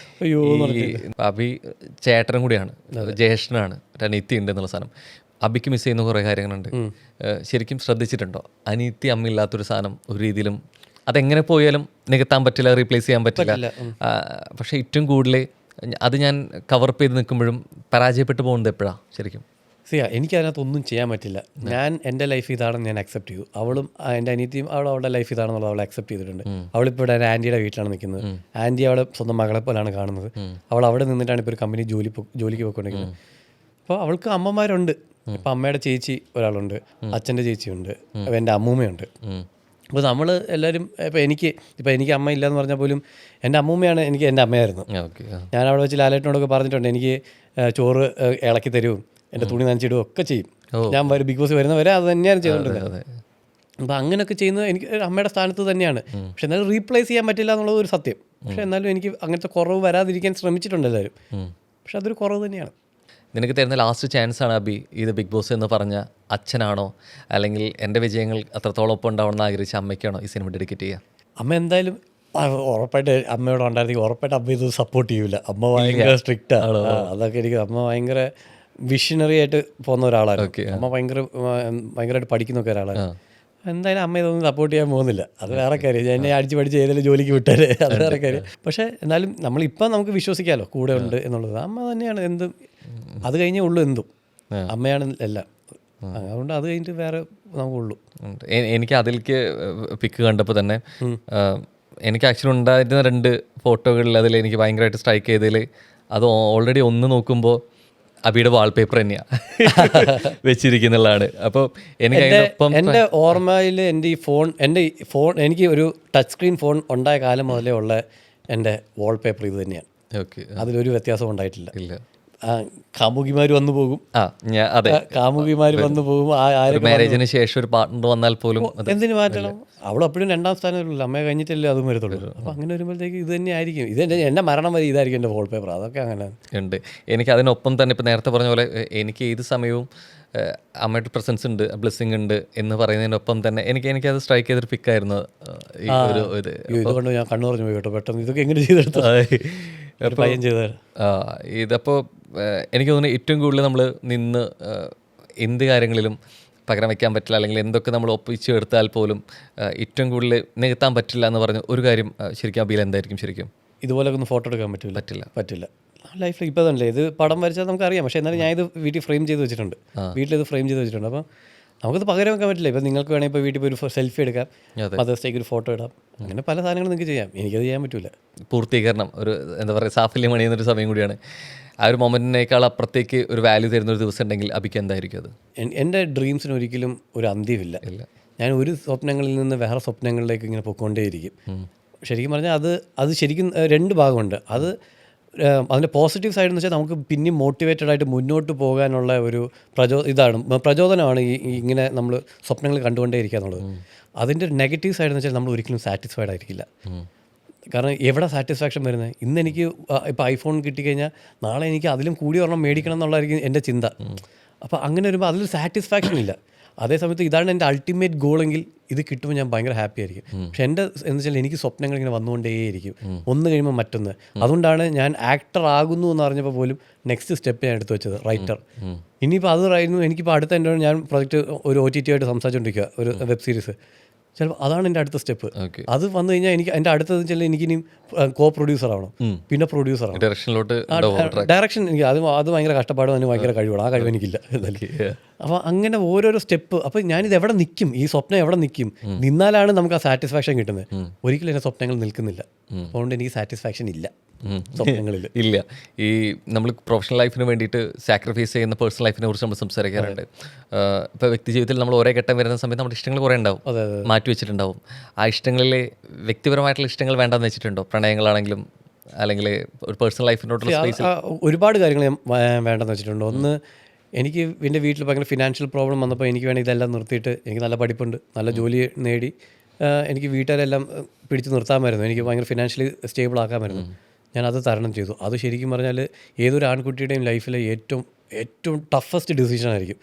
അയ്യോ. അബി ചേട്ടനും കൂടിയാണ്, ജ്യേഷ്ഠനാണ്, അനീത്തി ഉണ്ട് എന്നുള്ള സാധനം. അബിക്ക് മിസ് ചെയ്യുന്ന കുറേ കാര്യങ്ങളുണ്ട്. ശരിക്കും ശ്രദ്ധിച്ചിട്ടുണ്ടോ? അനീത്തി അമ്മയില്ലാത്തൊരു സാധനം ഒരു രീതിയിലും അതെങ്ങനെ പോയാലും നികത്താൻ പറ്റില്ല, റീപ്ലേസ് ചെയ്യാൻ പറ്റില്ല. പക്ഷേ ഏറ്റവും കൂടുതൽ അത് ഞാൻ കവറപ്പ് ചെയ്ത് നിൽക്കുമ്പോഴും പരാജയപ്പെട്ടു പോകുന്നത് എപ്പോഴാണ് ശരിക്കും? എനിക്കതിനകത്തൊന്നും ചെയ്യാൻ പറ്റില്ല. ഞാൻ എൻ്റെ ലൈഫ് ഇതാണെന്ന് ഞാൻ അക്സെപ്റ്റ് ചെയ്തു. അവളും എൻ്റെ അനിയത്തിയും അവളുടെ ലൈഫ് ഇതാണെന്നുള്ളത് അവൾ അക്സെപ്റ്റ് ചെയ്തിട്ടുണ്ട്. അവളിപ്പോൾ ഇവിടെ ആൻറ്റിയുടെ വീട്ടിലാണ് നിൽക്കുന്നത്. ആൻറ്റി അവളെ സ്വന്തം മകളെ പോലാണ് കാണുന്നത്. അവൾ അവിടെ നിന്നിട്ടാണ് ഇപ്പോൾ ഒരു കമ്പനി ജോലിക്ക് പോയിക്കൊണ്ടിരിക്കുന്നത്. അപ്പോൾ അവൾക്ക് അമ്മമാരുണ്ട്. ഇപ്പം അമ്മയുടെ ചേച്ചി ഒരാളുണ്ട്, അച്ഛൻ്റെ ചേച്ചിയുണ്ട്, എൻ്റെ അമ്മൂമ്മയുണ്ട്. അപ്പോൾ നമ്മൾ എല്ലാവരും ഇപ്പോൾ എനിക്ക് അമ്മ ഇല്ലയെന്ന് പറഞ്ഞാൽ പോലും എൻ്റെ അമ്മൂമ്മയാണ് എനിക്ക് എൻ്റെ അമ്മയായിരുന്നു. ഞാൻ അവിടെ വെച്ച് ലാലേട്ടനോടൊക്കെ പറഞ്ഞിട്ടുണ്ട്, എനിക്ക് ചോറ് ഇളക്കി തരുവും എൻ്റെ തുണി നനച്ചിടും ഒക്കെ ചെയ്യും. ഞാൻ ബിഗ് ബോസ് വരുന്നവരെ അത് തന്നെയാണ് ചെയ്തുകൊണ്ടിരുന്നത്. അപ്പോൾ അങ്ങനെയൊക്കെ ചെയ്യുന്നത് എനിക്ക് അമ്മയുടെ സ്ഥാനത്ത് തന്നെയാണ്. പക്ഷെ എന്നാലും റീപ്ലേസ് ചെയ്യാൻ പറ്റില്ല എന്നുള്ളത് ഒരു സത്യം. പക്ഷേ എന്നാലും എനിക്ക് അങ്ങനത്തെ കുറവ് വരാതിരിക്കാൻ ശ്രമിച്ചിട്ടുണ്ട് എല്ലാവരും. പക്ഷെ അതൊരു കുറവ് തന്നെയാണ്. നിനക്ക് തരുന്ന ലാസ്റ്റ് ചാൻസ് ആണ് അബി ഇത് ബിഗ് ബോസ് എന്ന് പറഞ്ഞ അച്ഛനാണോ, അല്ലെങ്കിൽ എൻ്റെ വിജയങ്ങൾ അത്രത്തോളം ഒപ്പം ഉണ്ടാവണമെന്ന് ആഗ്രഹിച്ച അമ്മയ്ക്കാണോ ഈ സിനിമ ഡെഡിക്കേറ്റ് ചെയ്യുക? അമ്മ എന്തായാലും ഉറപ്പായിട്ട് അമ്മയോട് ഉണ്ടായിരുന്നെങ്കിൽ ഉറപ്പായിട്ട് അമ്മ ഇത് സപ്പോർട്ട് ചെയ്യൂല. അമ്മ ഭയങ്കര സ്ട്രിക്റ്റാണ്. അതൊക്കെ എനിക്ക് അമ്മ ഭയങ്കര വിഷണറി ആയിട്ട് പോകുന്ന ഒരാളാണ്. അമ്മ ഭയങ്കരമായിട്ട് പഠിക്കുന്നൊക്കെ ഒരാളാണ്. എന്തായാലും അമ്മ ഇതൊന്നും സപ്പോർട്ട് ചെയ്യാൻ പോകുന്നില്ല. അത് വേറെ കാര്യം. എന്നെ അടിച്ച് പഠിച്ച് ഏതെങ്കിലും ജോലിക്ക് വിട്ടാല് അത് വേറെ കാര്യം. പക്ഷേ എന്നാലും നമ്മളിപ്പം നമുക്ക് വിശ്വസിക്കാമല്ലോ കൂടെ ഉണ്ട് എന്നുള്ളത്. അമ്മ തന്നെയാണ് എന്തും. അത് കഴിഞ്ഞേ ഉള്ളൂ എന്തും. അമ്മയാണ് എല്ലാം. അതുകൊണ്ട് അത് കഴിഞ്ഞിട്ട് വേറെ നമുക്കുള്ളൂ. എനിക്ക് അതിലേക്ക് പിക്ക് കണ്ടപ്പോൾ തന്നെ എനിക്ക് ആക്ച്വലി ഉണ്ടായിരുന്ന 2 ഫോട്ടോകളിൽ അതിൽ എനിക്ക് ഭയങ്കരമായിട്ട് സ്ട്രൈക്ക് ചെയ്തതിൽ അത് ഓൾറെഡി ഒന്ന് നോക്കുമ്പോൾ അബിയുടെ വാൾപേപ്പർ തന്നെയാണ് വെച്ചിരിക്കുന്നുള്ളതാണ്. അപ്പോൾ എനിക്ക് അതിനൊപ്പം എൻ്റെ ഓർമ്മയിൽ എൻ്റെ ഫോൺ എനിക്ക് ഒരു ടച്ച് സ്ക്രീൻ ഫോൺ ഉണ്ടായ കാലം മുതലേ ഉള്ള എൻ്റെ വാൾപേപ്പർ ഇത് തന്നെയാണ്. ഓക്കെ, അതിലൊരു വ്യത്യാസം ഉണ്ടായിട്ടില്ല. ഇല്ല. കാമുകിമാർ വന്നു പോകും. അതെ, കാമുകിമാർ വന്നു പോകും. മാരേജിന് ശേഷം ഒരു പാർട്ട്ണർ വന്നാൽ പോലും എന്തിനു മാറ്റണം? അവൾ അപ്പോഴും 2ാം സ്ഥാനമല്ലോ. അമ്മയെ കഴിഞ്ഞിട്ടല്ലേ അതും വരത്തുള്ളൂ. അപ്പം അങ്ങനെ വരുമ്പോഴത്തേക്ക് ഇത് തന്നെ ആയിരിക്കും. എൻ്റെ മരണം വരെ ഇതായിരിക്കും എൻ്റെ വാൾപേപ്പർ. അതൊക്കെ അങ്ങനെ ഉണ്ട്. എനിക്ക് അതിനൊപ്പം തന്നെ ഇപ്പം നേരത്തെ പറഞ്ഞ പോലെ എനിക്ക് ഏത് സമയവും അമ്മയുടെ പ്രസൻസ് ഉണ്ട്, ബ്ലെസ്സിങ് ഉണ്ട് എന്ന് പറയുന്നതിനൊപ്പം തന്നെ എനിക്കത് സ്ട്രൈക്ക് ചെയ്തൊരു പിക്കായിരുന്നു. ഇതുകൊണ്ട് ഞാൻ കണ്ണു പറഞ്ഞു പോയി കേട്ടോ. പെട്ടെന്ന് ഇതൊക്കെ എങ്ങനെ ചെയ്തെടുത്തു പയ്യൻ ചെയ്ത ഇതപ്പോൾ എനിക്ക് തോന്നുന്നു ഏറ്റവും കൂടുതൽ നമ്മൾ നിന്ന് എന്ത് കാര്യങ്ങളിലും പകരം വയ്ക്കാൻ പറ്റില്ല, അല്ലെങ്കിൽ എന്തൊക്കെ നമ്മൾ ഒപ്പിച്ചെടുത്താൽ പോലും ഏറ്റവും കൂടുതൽ നികത്താൻ പറ്റില്ല എന്ന് പറഞ്ഞ ഒരു കാര്യം ശരിക്കും അബിയിൽ എന്തായിരിക്കും? ശരിക്കും ഇതുപോലൊക്കെ ഒന്ന് ഫോട്ടോ എടുക്കാൻ പറ്റില്ല ലൈഫിൽ. ഇപ്പോൾ തന്നെ ഇത് പടം വരച്ചാൽ നമുക്കറിയാം. പക്ഷേ എന്നാലും ഞാനിത് വീട്ടിൽ ഫ്രെയിം ചെയ്ത് വെച്ചിട്ടുണ്ട്. വീട്ടിലിത് ഫ്രെയിം ചെയ്ത് വെച്ചിട്ടുണ്ട്. അപ്പം നമുക്കത് പകരം വെക്കാൻ പറ്റില്ല. ഇപ്പോൾ നിങ്ങൾക്ക് വേണമെങ്കിൽ ഇപ്പോൾ വീട്ടിൽ പോയി ഒരു സെൽഫി എടുക്കാം, മദേഴ്സ് ഡേക്ക് ഒരു ഫോട്ടോ ഇടാം. അങ്ങനെ പല സാധനങ്ങളും നിങ്ങൾക്ക് ചെയ്യാം. എനിക്കത് ചെയ്യാൻ പറ്റില്ല. പൂർത്തീകരണം ഒരു എന്താ പറയുക സാഫല്യം അണിയുന്നൊരു സമയം കൂടിയാണ്. ആ ഒരു മൊമെൻറ്റിനേക്കാൾ അപ്പുറത്തേക്ക് ഒരു വാല്യൂ തരുന്നൊരു ദിവസം ഉണ്ടെങ്കിൽ അബിക്ക് എന്തായിരിക്കും അത്? എൻ്റെ ഡ്രീംസിന് ഒരിക്കലും ഒരു അന്ത്യമില്ല. ഞാൻ ഒരു സ്വപ്നങ്ങളിൽ നിന്ന് വേറെ സ്വപ്നങ്ങളിലേക്ക് ഇങ്ങനെ പൊയ്ക്കൊണ്ടേയിരിക്കും. ശരിക്കും പറഞ്ഞാൽ അത് ശരിക്കും 2 ഭാഗമുണ്ട്. അതിൻ്റെ പോസിറ്റീവ് സൈഡ് എന്ന് വെച്ചാൽ നമുക്ക് പിന്നെയും മോട്ടിവേറ്റഡ് ആയിട്ട് മുന്നോട്ട് പോകാനുള്ള ഒരു പ്രചോദനമാണ് ഇങ്ങനെ നമ്മൾ സ്വപ്നങ്ങൾ കണ്ടുകൊണ്ടേ എന്നുള്ളത്. അതിൻ്റെ നെഗറ്റീവ് സൈഡ് എന്ന് വെച്ചാൽ നമ്മൾ ഒരിക്കലും സാറ്റിസ്ഫൈഡ് ആയിരിക്കില്ല. കാരണം എവിടെ സാറ്റിസ്ഫാക്ഷൻ വരുന്നത്? ഇന്ന് എനിക്ക് ഇപ്പോൾ ഐഫോൺ കിട്ടിക്കഴിഞ്ഞാൽ നാളെ എനിക്ക് അതിലും കൂടി ഒരെണ്ണം മേടിക്കണം എന്നുള്ളതായിരിക്കും എൻ്റെ ചിന്ത. അപ്പോൾ അങ്ങനെ വരുമ്പോൾ അതിൽ സാറ്റിസ്ഫാക്ഷൻ ഇല്ല. അതേസമയത്ത് ഇതാണ് എൻ്റെ അൾട്ടിമേറ്റ് ഗോളെങ്കിൽ ഇത് കിട്ടുമ്പോൾ ഞാൻ ഭയങ്കര ഹാപ്പി ആയിരിക്കും. പക്ഷെ എൻ്റെ എന്ന് വെച്ചാൽ എനിക്ക് സ്വപ്നങ്ങൾ ഇങ്ങനെ വന്നുകൊണ്ടേയിരിക്കും, ഒന്ന് കഴിയുമ്പോൾ മറ്റൊന്ന്. അതുകൊണ്ടാണ് ഞാൻ ആക്ടർ ആകുന്നു എന്ന് പറഞ്ഞപ്പോൾ പോലും നെക്സ്റ്റ് സ്റ്റെപ്പ് ഞാൻ എടുത്തു വെച്ചത് റൈറ്റർ. ഇനിയിപ്പോൾ അത് പറയുന്നു. എനിക്കിപ്പോൾ അടുത്ത എൻ്റെ ഞാൻ പ്രൊജക്റ്റ് ഒരു OTT ആയിട്ട് സംസാരിച്ചുകൊണ്ടിരിക്കുക, ഒരു വെബ് സീരീസ്. ചിലപ്പോൾ അതാണ് എൻ്റെ അടുത്ത സ്റ്റെപ്പ്. അത് വന്നു കഴിഞ്ഞാൽ എനിക്ക് എൻ്റെ അടുത്തത് വെച്ചാൽ എനിക്കിനിയും കോ പ്രൊഡ്യൂസർ ആവണം, പിന്നെ പ്രൊഡ്യൂസർ ആവണം. ഡയറക്ഷൻ എനിക്ക് അത് ഭയങ്കര കഷ്ടപ്പാടും അതിന് ഭയങ്കര കഴിവാണ്. ആ കഴിവ് എനിക്കില്ല. അപ്പോൾ അങ്ങനെ ഓരോരോ സ്റ്റെപ്പ്. അപ്പോൾ ഞാനിത് എവിടെ നിൽക്കും? ഈ സ്വപ്നം എവിടെ നിൽക്കും? നിന്നാലാണ് നമുക്ക് ആ സാറ്റിസ്ഫാക്ഷൻ കിട്ടുന്നത്. ഒരിക്കലും എൻ്റെ സ്വപ്നങ്ങൾ നിൽക്കുന്നില്ല. അതുകൊണ്ട് എനിക്ക് സാറ്റിസ്ഫാക്ഷൻ ഇല്ല സ്വപ്നങ്ങളിൽ. ഇല്ല. ഈ നമ്മൾ പ്രൊഫഷണൽ ലൈഫിന് വേണ്ടിയിട്ട് സാക്രിഫൈസ് ചെയ്യുന്ന പേഴ്സണൽ ലൈഫിനെ കുറിച്ച് നമ്മൾ സംസാരിക്കാറുണ്ട്. ഇപ്പോൾ വ്യക്തി ജീവിതത്തിൽ നമ്മൾ ഓരോ ഘട്ടം വരുന്ന സമയത്ത് നമ്മുടെ ഇഷ്ടങ്ങൾ കുറേ ഉണ്ടാവും, മാറ്റി വെച്ചിട്ടുണ്ടാവും. ആ ഇഷ്ടങ്ങളിൽ വ്യക്തിപരമായിട്ടുള്ള ഇഷ്ടങ്ങൾ വേണ്ടെന്ന് വെച്ചിട്ടുണ്ടോ? പ്രണയങ്ങളാണെങ്കിലും അല്ലെങ്കിൽ ഒരു പേഴ്സണൽ ലൈഫിനോട്ടുള്ള സ്പേസിൽ ഒരുപാട് കാര്യങ്ങൾ ഞാൻ വേണ്ടെന്ന് വെച്ചിട്ടുണ്ട്. ഒന്ന്, എനിക്ക് എൻ്റെ വീട്ടിൽ ഭയങ്കര ഫിനാൻഷ്യൽ പ്രോബ്ലം വന്നപ്പോൾ എനിക്ക് വേണമെങ്കിൽ ഇതെല്ലാം നിർത്തിയിട്ട് എനിക്ക് നല്ല പഠിപ്പുണ്ട്, നല്ല ജോലി നേടി എനിക്ക് വീട്ടുകാരെല്ലാം പിടിച്ച് നിർത്താമായിരുന്നു. എനിക്ക് ഭയങ്കര ഫിനാൻഷ്യലി സ്റ്റേബിൾ ആക്കാമായിരുന്നു. ഞാനത് തരണം ചെയ്തു. അത് ശരിക്കും പറഞ്ഞാൽ ഏതൊരു ആൺകുട്ടിയുടെയും ലൈഫിലെ ഏറ്റവും ടഫസ്റ്റ് ഡിസിഷനായിരിക്കും.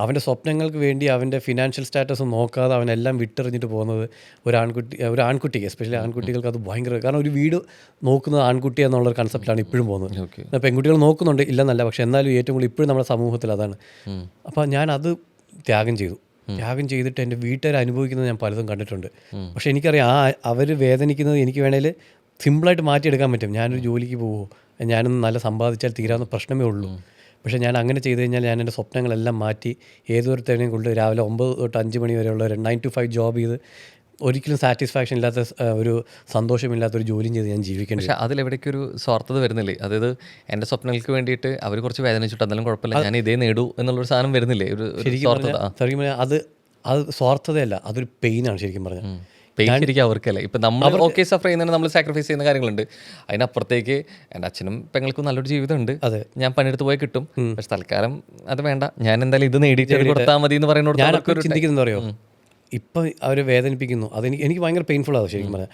അവൻ്റെ സ്വപ്നങ്ങൾക്ക് വേണ്ടി അവൻ്റെ ഫിനാൻഷ്യൽ സ്റ്റാറ്റസ് നോക്കാതെ അവനെല്ലാം വിട്ടെറിഞ്ഞിട്ട് പോകുന്നത് ഒരു ആൺകുട്ടിക്ക് എസ്പെഷ്യലി ആൺകുട്ടികൾക്ക് അത് ഭയങ്കര. കാരണം ഒരു വീട് നോക്കുന്നത് ആൺകുട്ടി എന്നുള്ളൊരു കൺസെപ്റ്റാണ് ഇപ്പോഴും പോകുന്നത്. പെൺകുട്ടികൾ നോക്കുന്നുണ്ട് ഇല്ലെന്നല്ല, പക്ഷെ എന്നാലും ഏറ്റവും കൂടുതൽ ഇപ്പോഴും നമ്മുടെ സമൂഹത്തിൽ അതാണ്. അപ്പോൾ ഞാനത് ത്യാഗം ചെയ്തിട്ട് എൻ്റെ വീട്ടുകാർ അനുഭവിക്കുന്നത് ഞാൻ പലതും കണ്ടിട്ടുണ്ട്. പക്ഷെ എനിക്കറിയാം അവർ വേദനിക്കുന്നത് എനിക്ക് വേണേൽ സിമ്പിളായിട്ട് മാറ്റിയെടുക്കാൻ പറ്റും. ഞാനൊരു ജോലിക്ക് പോകുമോ, ഞാനൊന്ന് നല്ല സമ്പാദിച്ചാൽ തീരാവുന്ന പ്രശ്നമേ ഉള്ളൂ. പക്ഷേ ഞാൻ അങ്ങനെ ചെയ്ത് കഴിഞ്ഞാൽ ഞാൻ എൻ്റെ സ്വപ്നങ്ങളെല്ലാം മാറ്റി ഏതൊരുത്തരെയും കൊണ്ട് രാവിലെ 9 തൊട്ട് 5 മണി വരെയുള്ള ഒരു 9 to 5 ജോബ് ചെയ്ത് ഒരിക്കലും സാറ്റിസ്ഫാക്ഷൻ ഇല്ലാത്ത ഒരു സന്തോഷമില്ലാത്തൊരു ജോലിയും ചെയ്ത് ഞാൻ ജീവിക്കേണ്ടി. പക്ഷേ അതിലെവിടേക്കൊരു സ്വാർത്ഥത വരുന്നില്ലേ? അതായത് എൻ്റെ സ്വപ്നങ്ങൾക്ക് വേണ്ടിയിട്ട് അവർ കുറച്ച് വേദനിച്ചിട്ട് എന്നാലും കുഴപ്പമില്ല, ഞാൻ ഇതേ നേടൂ എന്നുള്ളൊരു സാധനം വരുന്നില്ലേ? ശരിക്കും പറഞ്ഞാൽ അത് സ്വാർത്ഥതയല്ല, അതൊരു പെയിനാണ് ശരിക്കും പറഞ്ഞാൽ. ശരിക്കും അവർക്കല്ലേ. ഇപ്പം നമ്മൾ ഓക്കെ സഫർ ചെയ്യുന്നതിന് നമ്മൾ സാക്രിഫൈസ് ചെയ്യുന്ന കാര്യങ്ങളുണ്ട്. അതിനപ്പുറത്തേക്ക് എൻ്റെ അച്ഛനും പെങ്ങൾക്കും നല്ലൊരു ജീവിതമുണ്ട്, ഞാൻ പണിയെടുത്ത് പോയി കിട്ടും. പക്ഷെ തൽക്കാലം അത് വേണ്ട, ഞാൻ എന്തായാലും ഇത് നേടിയിട്ട് കൊടുത്താൽ മതി എന്ന് പറയുന്നത് ഞാൻ ചിന്തിക്കുന്നത് അറിയോ, ഇപ്പം അവർ വേദനിപ്പിക്കുന്നു. എനിക്ക് ഭയങ്കര പെയിൻഫുൾ ആവും ശരിക്കും പറഞ്ഞാൽ.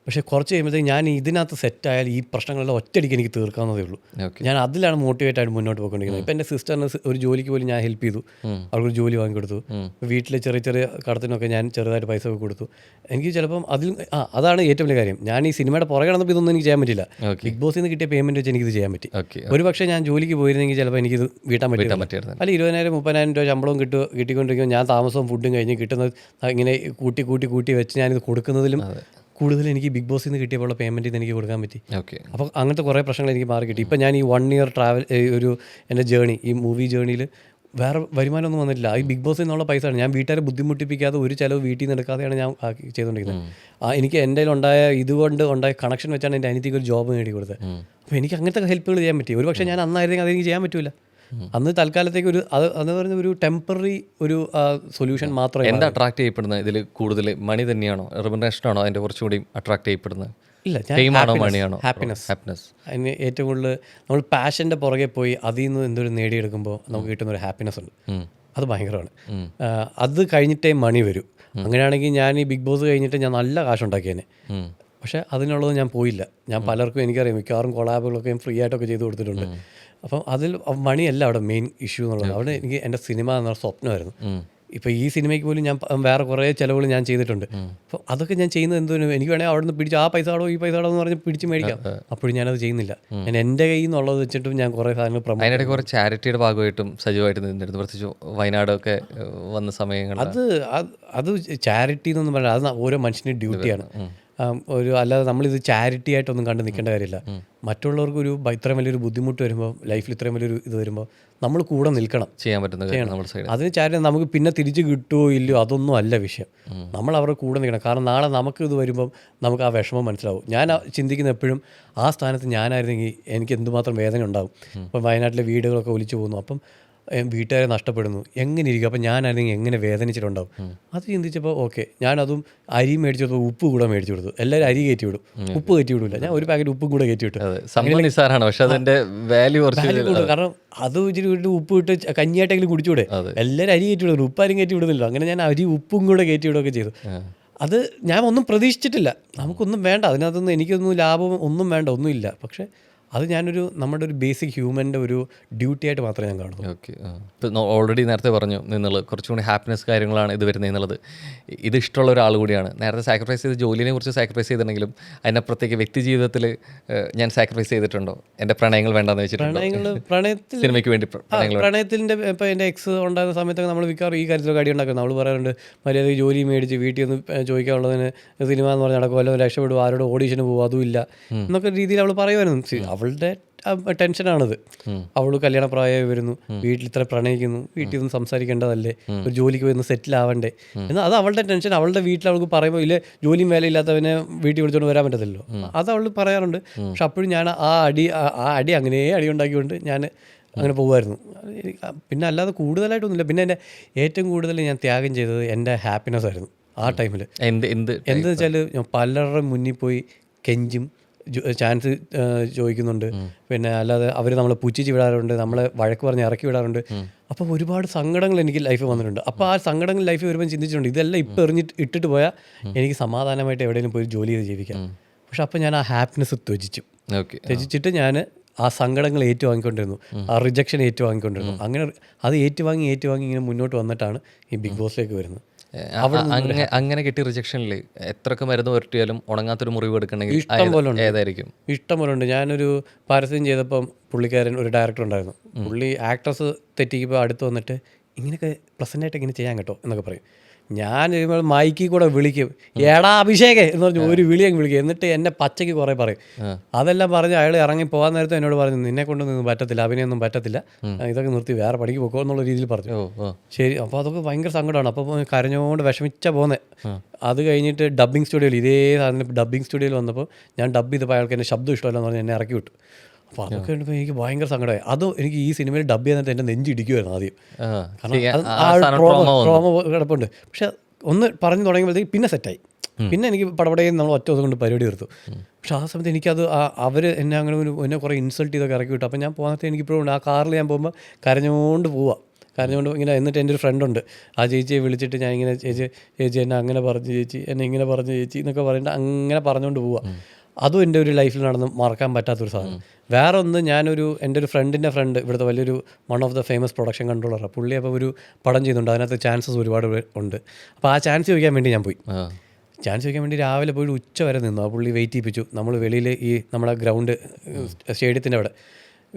പക്ഷേ കുറച്ച് കഴിയുമ്പോഴത്തേക്ക് ഞാൻ ഇതിനകത്ത് സെറ്റായാൽ ഈ പ്രശ്നങ്ങളെല്ലാം ഒറ്റയടിക്ക് എനിക്ക് തീർക്കാവുന്നതേ ഉള്ളൂ. ഞാൻ അതിലാണ് മോട്ടിവേറ്റ് ആയിട്ട് മുന്നോട്ട് പോയിക്കൊണ്ടിരിക്കുന്നത്. ഇപ്പം എൻ്റെ സിസ്റ്ററിന് ഒരു ജോലിക്ക് പോലും ഞാൻ ഹെൽപ്പ് ചെയ്തു, അവർക്കൊരു ജോലി വാങ്ങിക്കൊടുത്തു. വീട്ടിലെ ചെറിയ ചെറിയ കടത്തിനൊക്കെ ഞാൻ ചെറുതായിട്ട് പൈസ ഒക്കെ കൊടുത്തു. എനിക്ക് ചിലപ്പം അതാണ് ഏറ്റവും വലിയ കാര്യം. ഞാൻ ഈ സിനിമയുടെ പുറകെ നടന്നപ്പോൾ ഇതൊന്നും എനിക്ക് ചെയ്യാൻ പറ്റില്ല. ബിഗ് ബോസിൽ നിന്ന് കിട്ടിയ പേയ്മെൻറ്റ് വെച്ച് എനിക്കിത് ചെയ്യാൻ പറ്റി. ഒരു പക്ഷേ ഞാൻ ജോലിക്ക് പോയിരുന്നെങ്കിൽ ചിലപ്പോൾ എനിക്കിത് വീട്ടാൻ പറ്റില്ല. അല്ല 20,000-30,000 രൂപ ശമ്പളവും കിട്ടിക്കൊണ്ടിരിക്കുമ്പോൾ ഞാൻ താമസവും ഫുഡും കഴിഞ്ഞ് കിട്ടുന്നത് ഇങ്ങനെ കൂട്ടി വെച്ച് ഞാനിത് കൊടുക്കുന്നതിലും കൂടുതൽ എനിക്ക് ബിഗ് ബോസിൽ നിന്ന് കിട്ടിയപ്പോൾ പേയ്മെൻറ്റ് ഇത് എനിക്ക് കൊടുക്കാൻ പറ്റി. അപ്പോൾ അങ്ങനത്തെ കുറേ പ്രശ്നങ്ങൾ എനിക്ക് മാറി കിട്ടി. ഇപ്പം ഞാൻ ഈ 1 year ട്രാവൽ എൻ്റെ ജേണി, ഈ മൂവി ജേണിയിൽ വേറെ വരുമാനമൊന്നും വന്നിട്ടില്ല. ഈ ബിഗ് ബോസിൽ നിന്നുള്ള പൈസയാണ്. ഞാൻ വീട്ടുകാരെ ബുദ്ധിമുട്ടിപ്പിക്കാതെ ഒരു ചിലവ് വീട്ടിൽ നിന്ന് എടുക്കാതെയാണ് ഞാൻ ചെയ്തുകൊണ്ടിരിക്കുന്നത്. എനിക്ക് എൻ്റെ ഇതുകൊണ്ട് ഉണ്ടായ കണക്ഷൻ വെച്ചാണ് എൻ്റെ അനിയത്തിക്ക് ഒരു ജോബ് നേടി കൊടുത്തത്. അപ്പോൾ എനിക്ക് അങ്ങനത്തെ ഹെൽപ്പുകൾ ചെയ്യാൻ പറ്റി. ഒരു പക്ഷേ ഞാൻ അന്നായിരുന്നെങ്കിൽ അതെനിക്ക് ചെയ്യാൻ പറ്റില്ല. അന്ന് തൽക്കാലത്തേക്ക് അതെന്ന് പറഞ്ഞ ഒരു ടെമ്പററി ഒരു സൊല്യൂഷൻ മാത്രമേ. എന്താ അട്രാക്ട് ചെയ്യപ്പെടുന്നത് ഇതിൽ കൂടുതൽ? മണി തന്നെയാണോ, റെമ്യൂണറേഷൻ ആണോ അതിൻ്റെ കുറച്ചുകൂടി അട്രാക്ട് ചെയ്യപ്പെടുന്നത്? ഇല്ല, ഹാപ്പിനെസ്. അതിന് ഏറ്റവും കൂടുതൽ നമ്മൾ പാഷൻ്റെ പുറകെ പോയി അതിൽ നിന്ന് എന്തൊരു നേടിയെടുക്കുമ്പോൾ നമുക്ക് കിട്ടുന്ന ഒരു ഹാപ്പിനെസ് ഉണ്ട്. അത് ഭയങ്കരമാണ്. അത് കഴിഞ്ഞിട്ടേ മണി വരൂ. അങ്ങനെയാണെങ്കിൽ ഞാൻ ഈ ബിഗ് ബോസ് കഴിഞ്ഞിട്ട് ഞാൻ നല്ല കാശുണ്ടാക്കിയേനെ. പക്ഷേ അതിനുള്ളത് ഞാൻ പോയില്ല. ഞാൻ പലർക്കും എനിക്കറിയാം മിക്കവാറും കൊളാബുകളൊക്കെ ഫ്രീ ആയിട്ടൊക്കെ ചെയ്ത് കൊടുത്തിട്ടുണ്ട്. അപ്പം അതിൽ മണിയല്ല അവിടെ മെയിൻ ഇഷ്യൂ എന്നുള്ളത്. അവിടെ എനിക്ക് എൻ്റെ സിനിമ എന്നുള്ള സ്വപ്നമായിരുന്നു. ഇപ്പോൾ ഈ സിനിമയ്ക്ക് പോലും ഞാൻ വേറെ കുറേ ചിലവുകൾ ഞാൻ ചെയ്തിട്ടുണ്ട്. അപ്പോൾ അതൊക്കെ ഞാൻ ചെയ്യുന്നത് എന്തോന്നും എനിക്ക് വേണമെങ്കിൽ അവിടെ നിന്ന് പിടിച്ച് ആ പൈസ ആടോ ഈ പൈസ ആടോ എന്ന് പറഞ്ഞ് പിടിച്ച് മേടിക്കാം. അപ്പോഴും ഞാനത് ചെയ്യുന്നില്ല. ഞാൻ എൻ്റെ കയ്യിൽ നിന്നുള്ളത് വെച്ചിട്ടും ഞാൻ കുറേ സാധനങ്ങൾ അതിനിടെ കുറേ ചാരിറ്റിയുടെ ഭാഗമായിട്ടും സജീവമായിട്ട് നിന്നിരുന്നു, പ്രത്യേകിച്ച് വയനാടൊക്കെ വന്ന സമയങ്ങൾ. അത് ചാരിറ്റി എന്നൊന്നും പറയാം, അത് ഓരോ മനുഷ്യൻ്റെ ഡ്യൂട്ടിയാണ്. അല്ലാതെ നമ്മളിത് ചാരിറ്റി ആയിട്ടൊന്നും കണ്ട് നിൽക്കേണ്ട കാര്യമില്ല. മറ്റുള്ളവർക്ക് ഇത്രയും വലിയൊരു ബുദ്ധിമുട്ട് വരുമ്പോൾ, ലൈഫിൽ ഇത്രയും വലിയൊരു ഇത് വരുമ്പോൾ നമ്മൾ കൂടെ നിൽക്കണം, ചെയ്യണം. അതിന് ചാരിറ്റി നമുക്ക് പിന്നെ തിരിച്ച് കിട്ടുമോ ഇല്ലയോ അതൊന്നും അല്ല വിഷയം. നമ്മൾ അവരുടെ കൂടെ നിൽക്കണം. കാരണം നാളെ നമുക്ക് ഇത് വരുമ്പം നമുക്ക് ആ വിഷമം മനസ്സിലാവും. ഞാൻ ചിന്തിക്കുന്ന എപ്പോഴും ആ സ്ഥാനത്ത് ഞാനായിരുന്നെങ്കിൽ എനിക്ക് എന്തുമാത്രം വേദന ഉണ്ടാവും. ഇപ്പം വയനാട്ടിലെ വീടുകളൊക്കെ ഒലിച്ചു പോകുന്നു, അപ്പം വീട്ടുകാരെ നഷ്ടപ്പെടുന്നു, എങ്ങനെ ഇരിക്കും. അപ്പം ഞാനായിരുന്നെങ്കിൽ എങ്ങനെ വേദനിച്ചിട്ടുണ്ടാവും. അത് ചിന്തിച്ചപ്പോൾ ഓക്കെ, ഞാനതും അരി മേടിച്ചു കൊടുത്തു, ഉപ്പ് കൂടെ മേടിച്ചു കൊടുത്തു. എല്ലാവരും അരി കയറ്റി വിടും, ഉപ്പ് കയറ്റി വിടില്ല. ഞാൻ ഒരു പാക്കറ്റ് ഉപ്പും കൂടെ കയറ്റി വിട്ടു. കാരണം അത് വെച്ചിട്ട് വീട്ടിൽ ഉപ്പ് ഇട്ട് കഞ്ഞിയായിട്ടെങ്കിലും കുടിച്ചുകൂടെ. എല്ലാവരും അരി കയറ്റി വിടുന്നു, ഉപ്പാരും കയറ്റി വിടുന്നില്ല. അങ്ങനെ ഞാൻ അരി ഉപ്പും കൂടെ കയറ്റി വിടുകയൊക്കെ ചെയ്തു. അത് ഞാൻ ഒന്നും പ്രതീക്ഷിച്ചിട്ടില്ല. നമുക്കൊന്നും വേണ്ട അതിനകത്തൊന്നും, എനിക്കൊന്നും ലാഭം ഒന്നും വേണ്ട, ഒന്നുമില്ല. പക്ഷേ അത് നമ്മുടെ ഒരു ബേസിക് ഹ്യൂമൻ്റെ ഒരു ഡ്യൂട്ടി ആയിട്ട് മാത്രമേ ഞാൻ കാണുന്നു. ഓക്കെ. ഇപ്പം ഓൾറെഡി നേരത്തെ പറഞ്ഞു നിന്നുള്ളത് കുറച്ചുകൂടി ഹാപ്പിനെസ് കാര്യങ്ങളാണ് ഇത് വരുന്നത് എന്നുള്ളത്. ഇത് ഇഷ്ടമുള്ള ഒരാൾ കൂടിയാണ്. നേരത്തെ സാക്രിഫൈസ് ചെയ്ത് ജോലിനെ കുറിച്ച് സാക്രിഫൈസ് ചെയ്തിട്ടുണ്ടെങ്കിലും അതിനപ്പുറത്തേക്ക് വ്യക്തി ജീവിതത്തിൽ ഞാൻ സാക്രിഫൈസ് ചെയ്തിട്ടുണ്ടോ? എൻ്റെ പ്രണയങ്ങൾ വേണ്ടെന്ന് വെച്ചിട്ട് സിനിമയ്ക്ക് വേണ്ടി പ്രണയത്തിൻ്റെ ഇപ്പം എൻ്റെ എക്സ് ഉണ്ടാകുന്ന സമയത്തൊക്കെ നമ്മൾ മിക്കവാറും ഈ കാര്യത്തിലൊക്കെ അടി ഉണ്ടാക്കുന്നത്. നമ്മൾ പറയാറുണ്ട് മര്യാദ ജോലി മേടിച്ച് വീട്ടിൽ നിന്ന് ചോദിക്കാനുള്ളതിന് സിനിമ എന്ന് പറഞ്ഞാൽ നടക്കും, വല്ലതും രക്ഷപ്പെടും, ആരോട് ഓഡീഷന് പോകും, അതുമില്ല എന്നൊക്കെ രീതിയിൽ അവൾ പറയുമായിരുന്നു. അവളുടെ ടെൻഷനാണത്. അവൾ കല്യാണപ്രായമായി വരുന്നു, വീട്ടിൽ ഇത്ര പ്രണയിക്കുന്നു, വീട്ടിൽ നിന്ന് സംസാരിക്കേണ്ടതല്ലേ, ഒരു ജോലിക്ക് പോയി സെറ്റിൽ ആവണ്ടേ എന്നാൽ അത് അവളുടെ ടെൻഷൻ. അവളുടെ വീട്ടിൽ അവൾക്ക് പറയുമ്പോൾ ഇല്ലേ ജോലിയും വേലയില്ലാത്തവനെ വീട്ടിൽ വിളിച്ചുകൊണ്ട് വരാൻ പറ്റത്തില്ലല്ലോ, അത് അവൾ പറയാറുണ്ട്. പക്ഷെ അപ്പോഴും ഞാൻ ആ അടി അങ്ങനെ അടി ഉണ്ടാക്കിക്കൊണ്ട് ഞാൻ അങ്ങനെ പോകുമായിരുന്നു. പിന്നെ അല്ലാതെ കൂടുതലായിട്ടൊന്നുമില്ല. പിന്നെ എൻ്റെ ഏറ്റവും കൂടുതൽ ഞാൻ ത്യാഗം ചെയ്തത് എൻ്റെ ഹാപ്പിനെസ് ആയിരുന്നു ആ ടൈമിൽ. എന്തെന്ന് വെച്ചാൽ ഞാൻ പലരുടെ മുന്നിൽ പോയി കെഞ്ചും, ചാൻസ് ചോദിക്കുന്നുണ്ട്. പിന്നെ അല്ലാതെ അവർ നമ്മളെ പുച്ഛിച്ച് വിടാറുണ്ട്, നമ്മളെ വഴക്ക് പറഞ്ഞ് ഇറക്കി വിടാറുണ്ട്. അപ്പോൾ ഒരുപാട് സങ്കടങ്ങൾ എനിക്ക് ലൈഫിൽ വന്നിട്ടുണ്ട്. അപ്പോൾ ആ സങ്കടങ്ങൾ ലൈഫിൽ വരുമ്പോൾ ചിന്തിച്ചിട്ടുണ്ട് ഇതെല്ലാം ഇപ്പോൾ ഇട്ടിട്ട് പോയാൽ എനിക്ക് സമാധാനമായിട്ട് എവിടെയെങ്കിലും പോയി ജോലി ചെയ്ത് ജീവിക്കാം. പക്ഷെ അപ്പോൾ ഞാൻ ആ ഹാപ്പിനെസ് ത്യജിച്ചിട്ട് ഞാൻ ആ സങ്കടങ്ങൾ ഏറ്റുവാങ്ങിക്കൊണ്ടിരുന്നു, ആ റിജക്ഷൻ ഏറ്റുവാങ്ങിക്കൊണ്ടിരുന്നു. അങ്ങനെ അത് ഏറ്റുവാങ്ങി ഇങ്ങനെ മുന്നോട്ട് വന്നിട്ടാണ് ഈ ബിഗ് ബോസിലേക്ക് വരുന്നത്. അങ്ങനെ കിട്ടിയ റിജക്ഷനിൽ എത്രയൊക്കെ മരുന്ന് പുരട്ടിയാലും ഉണങ്ങാത്തൊരു മുറിവ് എടുക്കണമെങ്കിൽ ഏതായിരിക്കും? ഇഷ്ടം പോലെ ഉണ്ട്. ഞാനൊരു പരസ്യം ചെയ്തപ്പം പുള്ളിക്കാരൻ ഒരു ഡയറക്ടർ ഉണ്ടായിരുന്നു. പുള്ളി ആക്ട്രസ് തെറ്റിക്കുമ്പോൾ അടുത്ത് വന്നിട്ട് ഇങ്ങനെയൊക്കെ പ്രസൻ്റായിട്ട് ഇങ്ങനെ ചെയ്യാൻ കേട്ടോ എന്നൊക്കെ പറയും. ഞാൻ മൈക്കിൽ കൂടെ വിളിക്കും, എടാ അഭിഷേകേ എന്ന് പറഞ്ഞ് ഒരു വിളിയും വിളിക്കും. എന്നിട്ട് എന്നെ പച്ചയ്ക്ക് കുറേ പറയും. അതെല്ലാം പറഞ്ഞ് അയാൾ ഇറങ്ങി പോകാൻ നേരത്തെ എന്നോട് പറഞ്ഞു നിന്നെ കൊണ്ടൊന്നും പറ്റത്തില്ല, അഭിനയൊന്നും പറ്റത്തില്ല, ഇതൊക്കെ നിർത്തി വേറെ പണിക്ക് പോക്കോ എന്നുള്ള രീതിയിൽ പറഞ്ഞു. ശരി, അപ്പോൾ അതൊക്കെ ഭയങ്കര സങ്കടമാണ്. അപ്പോൾ കരഞ്ഞുകൊണ്ട് വിഷമിച്ച പോകുന്നത്. അത് കഴിഞ്ഞിട്ട് ഡബ്ബിങ് സ്റ്റുഡിയോയിൽ ഇതേ സാധനം ഡബ്ബിങ് സ്റ്റുഡിയോയിൽ വന്നപ്പോൾ ഞാൻ ഡബ് ചെയ്തപ്പോൾ അയാൾക്ക് എൻ്റെ ശബ്ദം ഇഷ്ടമല്ലെന്ന് പറഞ്ഞ് എന്നെ ഇറക്കി വിട്ടു. അപ്പോൾ അതൊക്കെ കണ്ടപ്പോൾ എനിക്ക് ഭയങ്കര സങ്കടമായി. അതും എനിക്ക് ഈ സിനിമയിൽ ഡബ് ചെയ്യാനായിട്ട് എൻ്റെ നെഞ്ചിടിക്കുമായിരുന്നു ആദ്യം. കാരണം ട്രോമ കിടപ്പുണ്ട്. പക്ഷെ ഒന്ന് പറഞ്ഞു തുടങ്ങിയപ്പോഴത്തേക്ക് പിന്നെ സെറ്റായി. പിന്നെ എനിക്ക് പടപടയിൽ നമ്മൾ ഒറ്റ ദിവസം കൊണ്ട് പരിപാടി തീർത്തു. പക്ഷെ ആ സമയത്ത് എനിക്കത് അവർ എന്നെ കുറേ ഇൻസൾട്ട് ചെയ്തൊക്കെ ഇറക്കി വിട്ടു. അപ്പോൾ ഞാൻ പോകുന്നത് എനിക്കിപ്പോഴും ഉണ്ട്. ആ കാറിൽ ഞാൻ പോകുമ്പോൾ കരഞ്ഞുകൊണ്ട് പോവുക, കരഞ്ഞുകൊണ്ട് ഇങ്ങനെ. എന്നിട്ട് എൻ്റെ ഒരു ഫ്രണ്ടുണ്ട്, ആ ചേച്ചിയെ വിളിച്ചിട്ട് ഞാൻ ഇങ്ങനെ ചേച്ചി എന്നെ അങ്ങനെ പറഞ്ഞു ചേച്ചി, എന്നെ ഇങ്ങനെ പറഞ്ഞു ചേച്ചി എന്നൊക്കെ പറഞ്ഞിട്ട് അങ്ങനെ പറഞ്ഞുകൊണ്ട് പോവുക. അതും എൻ്റെ ഒരു ലൈഫിൽ നടന്ന് മറക്കാൻ പറ്റാത്തൊരു സാധനം. വേറെ ഒന്ന്, എൻ്റെ ഒരു ഫ്രണ്ടിൻ്റെ ഫ്രണ്ട് ഇവിടുത്തെ വലിയൊരു one of the famous production കൺട്രോളറാണ് പുള്ളി. അപ്പോൾ ഒരു പടം ചെയ്യുന്നുണ്ട്, അതിനകത്ത് ചാൻസസ് ഒരുപാട് ഉണ്ട്. അപ്പോൾ ആ ചാൻസ് ചോദിക്കാൻ വേണ്ടി ഞാൻ പോയി. ചാൻസ് ചോദിക്കാൻ വേണ്ടി രാവിലെ പോയി ഉച്ച വരെ നിന്നു. ആ പുള്ളി വെയിറ്റ് ചെയ്യിപ്പിച്ചു. നമ്മൾ വെളിയിൽ ഈ നമ്മുടെ ഗ്രൗണ്ട് സ്റ്റേഡിയത്തിൻ്റെ അവിടെ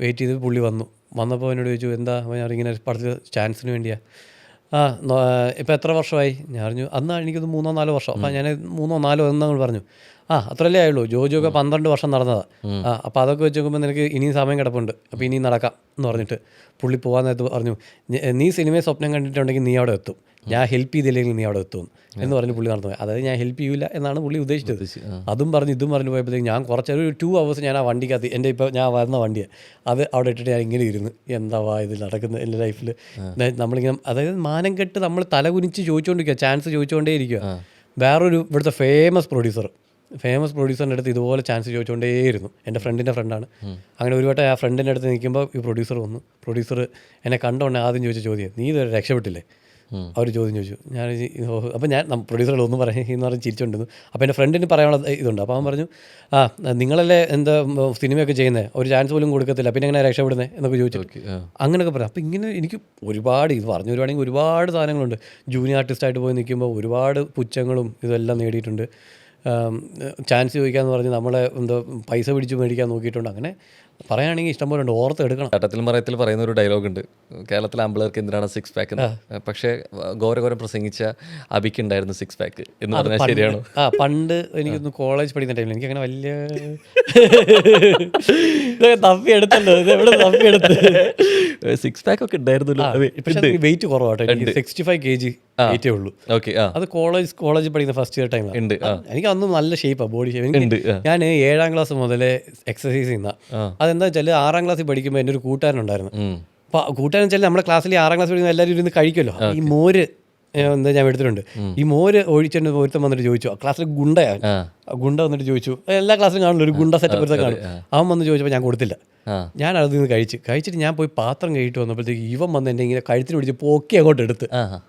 വെയിറ്റ് ചെയ്ത് പുള്ളി വന്നപ്പോൾ എന്നോട് ചോദിച്ചു എന്താ. ഞാൻ ഇങ്ങനെ പടത്തിൽ ചാൻസിന് വേണ്ടിയാണ്. ഇപ്പോൾ എത്ര വർഷമായി? ഞാൻ പറഞ്ഞു അന്ന് എനിക്കത് 3-4 വർഷം. അപ്പോൾ ഞാൻ 3-4 എന്നങ്ങൾ പറഞ്ഞു. അത്രയല്ലേ ആയുള്ളൂ, ജോജൊക്കെ 12 വർഷം നടന്നതാണ്. അപ്പോൾ അതൊക്കെ വെച്ച് നോക്കുമ്പോൾ നിനക്ക് ഇനിയും സമയം കിടപ്പുണ്ട്, അപ്പോൾ ഇനിയും നടക്കാം എന്ന് പറഞ്ഞിട്ട് പുള്ളി പോകാൻ നേരത്ത് പറഞ്ഞു, നീ സിനിമയെ സ്വപ്നം കണ്ടിട്ടുണ്ടെങ്കിൽ നീ അവിടെ എത്തും, ഞാൻ ഹെൽപ്പ് ചെയ്തില്ലെങ്കിൽ നീ അവിടെ എത്തും എന്ന് പറഞ്ഞ് പുള്ളി നടന്നു. അതായത് ഞാൻ ഹെൽപ്പ് ചെയ്യില്ല എന്നാണ് പുള്ളി ഉദ്ദേശിച്ചത്. അതും പറഞ്ഞ് ഇതും പറഞ്ഞു പോയപ്പോഴത്തേക്ക് ഞാൻ ഒരു 2 hours ഞാൻ ആ വണ്ടിക്കകത്ത്, എൻ്റെ ഇപ്പോൾ ഞാൻ വരുന്ന വണ്ടിയാണ് അത് അവിടെ ഇട്ടിട്ട് ഞാൻ ഇങ്ങനെ ഇരുന്ന് എന്താ ഇത് നടക്കുന്നത് എൻ്റെ ലൈഫിൽ. നമ്മളിങ്ങനെ അതായത് മാനം കെട്ട് നമ്മൾ തല കുനിച്ച് ചോദിച്ചുകൊണ്ടിരിക്കുക, ചാൻസ് ചോദിച്ചുകൊണ്ടേ ഇരിക്കുക. വേറൊരു ഇവിടുത്തെ ഫേമസ് പ്രൊഡ്യൂസറിൻ്റെ അടുത്ത് ഇതുപോലെ ചാൻസ് ചോദിച്ചുകൊണ്ടേയിരുന്നു. എൻ്റെ ഫ്രണ്ടിൻ്റെ ഫ്രണ്ടാണ്. അങ്ങനെ ഒരു വട്ടം ആ ഫ്രണ്ടിൻ്റെ അടുത്ത് നിൽക്കുമ്പോൾ ഈ പ്രൊഡ്യൂസർ വന്നു. പ്രൊഡ്യൂസർ എന്നെ കണ്ടോണ്ടേ ആദ്യം ചോദിച്ച ചോദ്യം, നീ ഇതുവരെ രക്ഷപ്പെട്ടില്ലേ? അവർ ചോദ്യം ചോദിച്ചു. ഞാൻ അപ്പോൾ ഞാൻ പ്രൊഡ്യൂസറോട് ഒന്നും എന്ന് പറഞ്ഞ് ചിരിച്ചുകൊണ്ടിരുന്നു. അപ്പോൾ എൻ്റെ ഫ്രണ്ടിന് പറയാനുള്ള ഇതുണ്ട്. അപ്പോൾ അവൻ പറഞ്ഞു, നിങ്ങളല്ലേ എന്താ സിനിമയൊക്കെ ചെയ്യുന്നത്, ഒരു ചാൻസ് പോലും കൊടുക്കത്തില്ല, പിന്നെ എങ്ങനെ രക്ഷപ്പെടുന്നത് എന്നൊക്കെ ചോദിച്ചു. അങ്ങനെയൊക്കെ പറയാം. അപ്പോൾ ഇങ്ങനെ എനിക്ക് ഒരുപാട് ഇത് പറഞ്ഞു വരുവാണെങ്കിൽ ഒരുപാട് സാധനങ്ങളുണ്ട്. ജൂനിയർ ആർട്ടിസ്റ്റായിട്ട് പോയി നിൽക്കുമ്പോൾ ഒരുപാട് പുച്ഛങ്ങളും ഇതെല്ലാം നേടിയിട്ടുണ്ട്. ചാൻസ് ചോദിക്കാമെന്ന് പറഞ്ഞ് നമ്മളെ എന്തോ പൈസ പിടിച്ച് മേടിക്കാൻ നോക്കിയിട്ടുണ്ട്. അങ്ങനെ പറയുകയാണെങ്കിൽ ഇഷ്ടംപോലെ ഉണ്ട്, ഓർത്ത് എടുക്കണം. ഘട്ടത്തിൽ മറയത്തിൽ പറയുന്ന ഒരു ഡയലോഗുണ്ട്, കേരളത്തിലെ ആമ്പിളർക്ക് എന്തിനാണ് 6 pack എന്ന്. പക്ഷേ ഘോരം പ്രസംഗിച്ച അബിക്കുണ്ടായിരുന്നു 6 pack എന്ന് പറഞ്ഞാൽ ശരിയാണോ? പണ്ട് എനിക്കൊന്ന് കോളേജ് പഠിക്കുന്ന ടൈമിൽ എനിക്കങ്ങനെ വലിയ ഇതൊക്കെ തപ്പിയെടുത്തല്ലോ, ഇതെവിടെ തപ്പിയെടുത്ത് 6 pack ഒക്കെ ഉണ്ടായിരുന്നല്ലോ. പക്ഷേ വെയിറ്റ് കുറവാട്ടോ, 65 kg വെയിറ്റേ ഉള്ളൂ. അത് കോളേജ് പഠിക്കുന്ന ഫസ്റ്റ് ഇയർ ടൈമിലാണ്. എനിക്ക് അന്ന് നല്ല ഷേപ്പാണ്, ബോഡി ഷേപ്പ്. ഞാൻ 7ാം ക്ലാസ് മുതലേ എക്സസൈസ് ചെയ്യുന്ന. അതെന്താ വെച്ചാൽ 6ാം ക്ലാസ്സിൽ പഠിക്കുമ്പോൾ എൻ്റെ ഒരു കൂട്ടുകാരനുണ്ടായിരുന്നു. അപ്പോൾ കൂട്ടുകാരൻ വെച്ചാൽ നമ്മുടെ ക്ലാസ്സിൽ 6ാം ക്ലാസ് പഠിക്കുന്ന എല്ലാവരും ഇരുന്ന് കഴിക്കുമല്ലോ. ഈ മോര് എന്താ ഞാൻ എടുത്തിട്ടുണ്ട്. ഈ മോര് ഒഴിച്ചിട്ട് ഒരുത്തം വന്നിട്ട് ചോദിച്ചു, ക്ലാസ്സിൽ ഗുണ്ട വന്നിട്ട് ചോദിച്ചു, എല്ലാ ക്ലാസ്സിലും കാണുമല്ലോ ഒരു ഗുണ്ട സെറ്റപ്പ് എടുത്ത കാണും. അവൻ വന്ന് ചോദിച്ചപ്പോൾ ഞാൻ കൊടുത്തില്ല. ഞാൻ അതിൽ നിന്ന് കഴിച്ചിട്ട് ഞാൻ പോയി പാത്രം കഴിയിട്ട് വന്നപ്പോഴത്തേക്ക് ഇവൻ വന്ന് എന്നെ ഇങ്ങനെ കഴുത്തിന് പിടിച്ച് പൊക്കി അങ്ങോട്ട് എടുത്ത്.